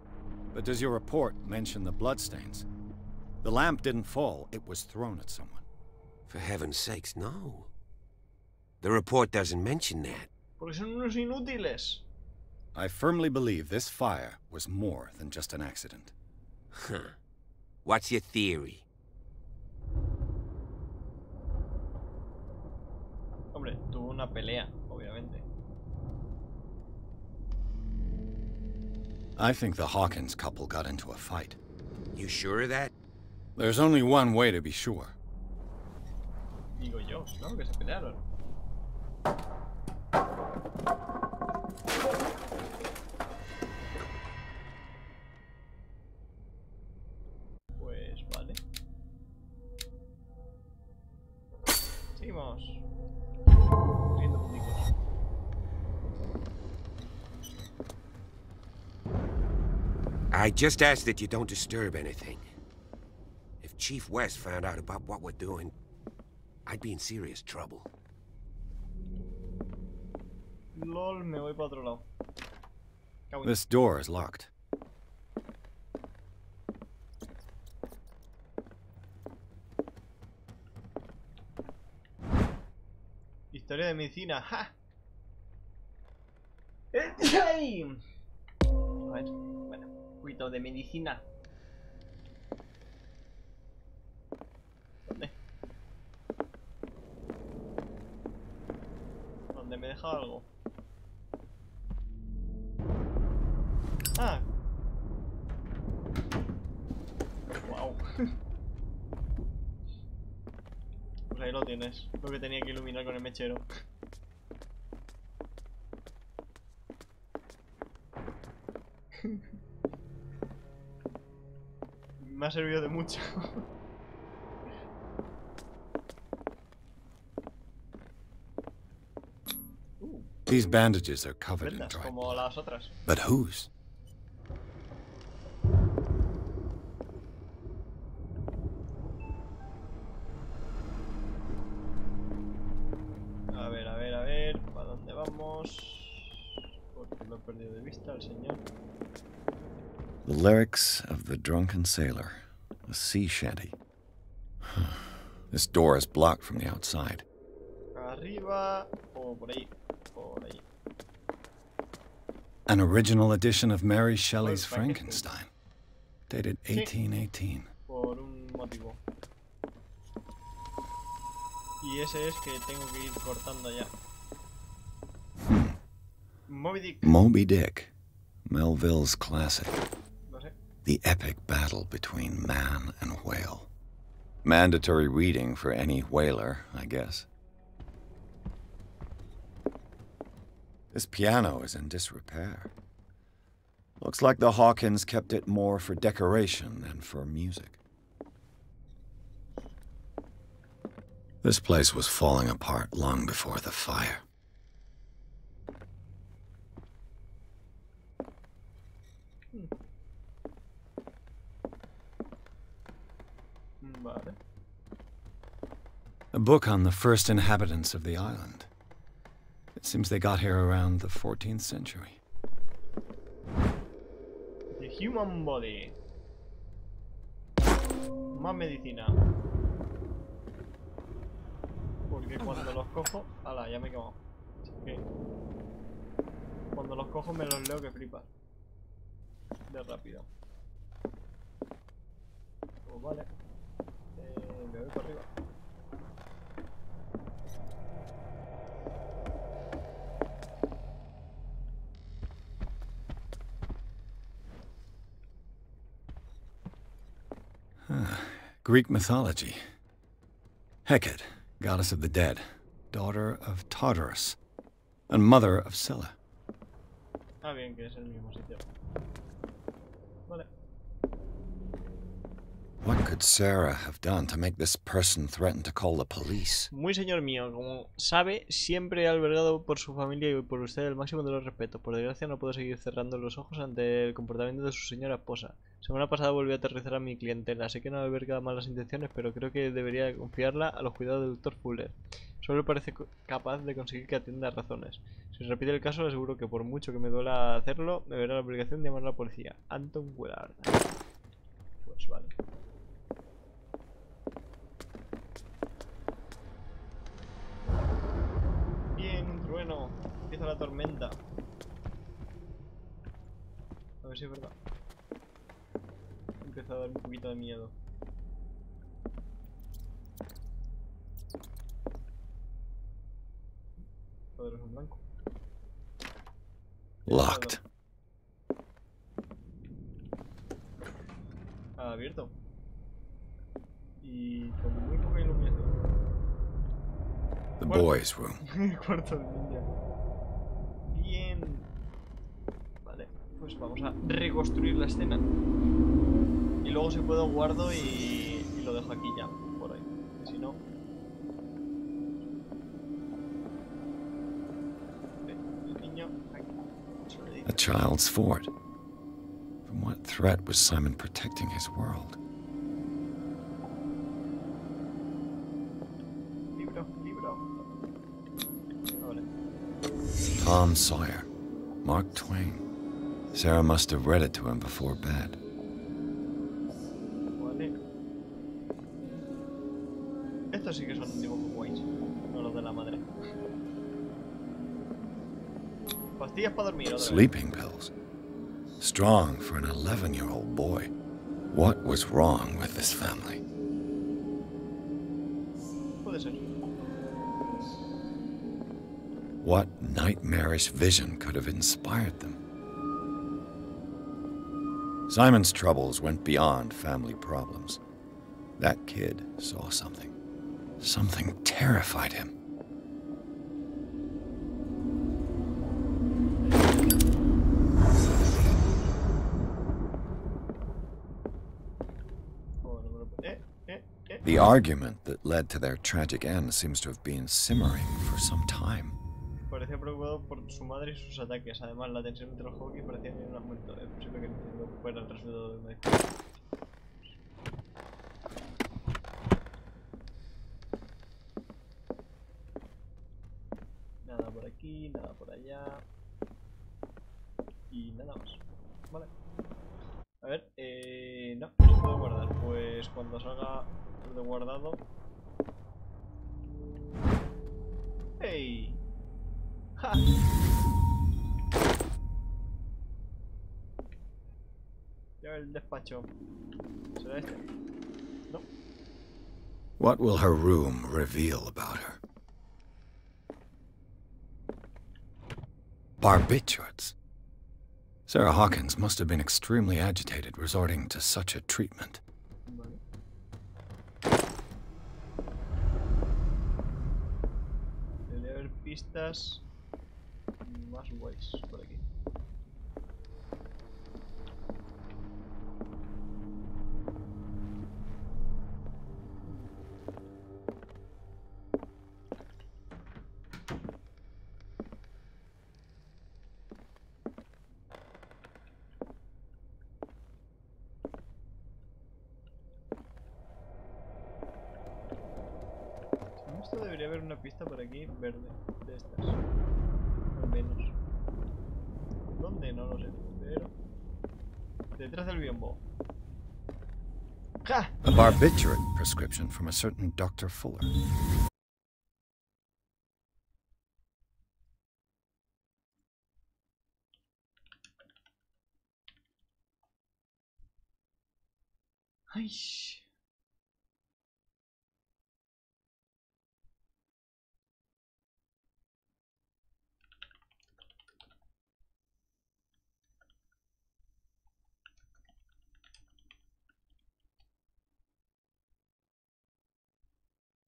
But does your report mention the bloodstains? The lamp didn't fall, it was thrown at someone. For heaven's sakes, no. The report doesn't mention that. Porque son unos inútiles. I firmly believe this fire was more than just an accident. Huh. What's your theory? Hombre, tuvo una pelea, obviamente. I think the Hawkins couple got into a fight. You sure of that? There's only one way to be sure. Digo yo, ¿no? Que se pelearon. Pues vale. Seguimos. Siguiendo punticos. I just ask that you don't disturb anything. If Chief West found out about what we're doing, I'd be in serious trouble. LOL, me voy para otro lado. This door is locked. Historia de medicina. ¡Ja! ¡Ay! A ver, bueno, un poquito de medicina. ¿Dónde? ¿Dónde me he dejado algo? Ah. Wow. Pues ahí lo tienes. Lo que tenía que iluminar con el mechero. Me ha servido de mucho. These bandages are covered in Prendas, dried como las otras. But whose? A ver, a ver, a ver. ¿Para dónde vamos? Porque lo he perdido de vista el señor. The lyrics of the drunken sailor. A sea shanty. This door is blocked from the outside. Arriba o por ahí. Por ahí. An original edition of Mary Shelley's Frankenstein. Dated 1818. Por un motivo. Y ese es que tengo que ir cortando ya. Moby Dick. Moby Dick. Melville's classic. No sé. The epic battle between man and whale. Mandatory reading for any whaler, I guess. This piano is in disrepair. Looks like the Hawkins kept it more for decoration than for music. This place was falling apart long before the fire. Vale. A book on the first inhabitants of the island. It seems they got here around the 14th century. The human body. Más medicina. Porque cuando los cojo... ¡Hala! Ya me he quemado. Así que... cuando los cojo me los leo que flipas. De rápido. Pues vale. Me voy para arriba. Greek mythology. Hecate, goddess of the dead, daughter of Tartarus, and mother of Scylla. Ah, bien, que es el mismo sitio. Vale. What could Sarah have done to make this person threaten to call the police? Muy señor mío, como sabe, siempre he albergado por su familia y por usted el máximo de los respetos. Por desgracia no puedo seguir cerrando los ojos ante el comportamiento de su señora esposa. Semana pasada volvió a aterrizar a mi clientela. Sé que no alberga malas intenciones, pero creo que debería confiarla a los cuidados del Dr. Fuller. Solo parece capaz de conseguir que atienda a razones. Si repite el caso, le aseguro que por mucho que me duela hacerlo, me verá la obligación de llamar a la policía. Anton Willard. Pues vale. Bien, un trueno. Empieza la tormenta. A ver si es verdad. Empieza a dar un poquito de miedo. Cuadros en blanco. Locked. Abierto. Y con muy poca iluminación. The boys' room. Cuarto del niño. Bien. Vale, pues vamos a reconstruir la escena. Y luego si puedo guardo y lo dejo aquí ya, por ahí. Si no... El niño... Aquí. A child's fort. From what threat was Simon protecting his world? Libro. Vale. Tom Sawyer. Mark Twain. Sarah must have read it to him before bed. Vale. Estos sí que son dibujos guays, no los de la madre. Pastillas para dormir, otra vez. Sleeping pills. Strong for an 11-year-old boy. What was wrong with this family? Puede ser. What nightmarish vision could have inspired them? Simon's troubles went beyond family problems. That kid saw something. Something terrified him. The argument that led to their tragic end seems to have been simmering for some time. Parecía preocupado por su madre y sus ataques. Además, la tensión entre los Hawkins parecía tener un aumento. Es posible que el incendio fuera el resultado de una disputa. Nada por aquí, nada por allá. Y nada más. Vale. A ver, no se puede guardar. Pues cuando salga el de guardado. ¡Hey! ¡Ja! Ya el despacho. ¿Será este? No. What will her room reveal about her? Barbiturates. Sarah Hawkins must have been extremely agitated resorting to such a treatment. Debería haber pistas más guays por aquí. Esto debería haber una pista por aquí verde, de estas. Al menos. ¿Dónde? No lo sé, pero... detrás del biombo. ¡Ja! A barbiturate prescription from a certain Dr. Fuller. Ay.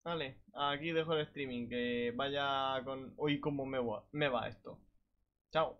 Vale, aquí dejo el streaming, que vaya con... hoy como me va esto. Chao.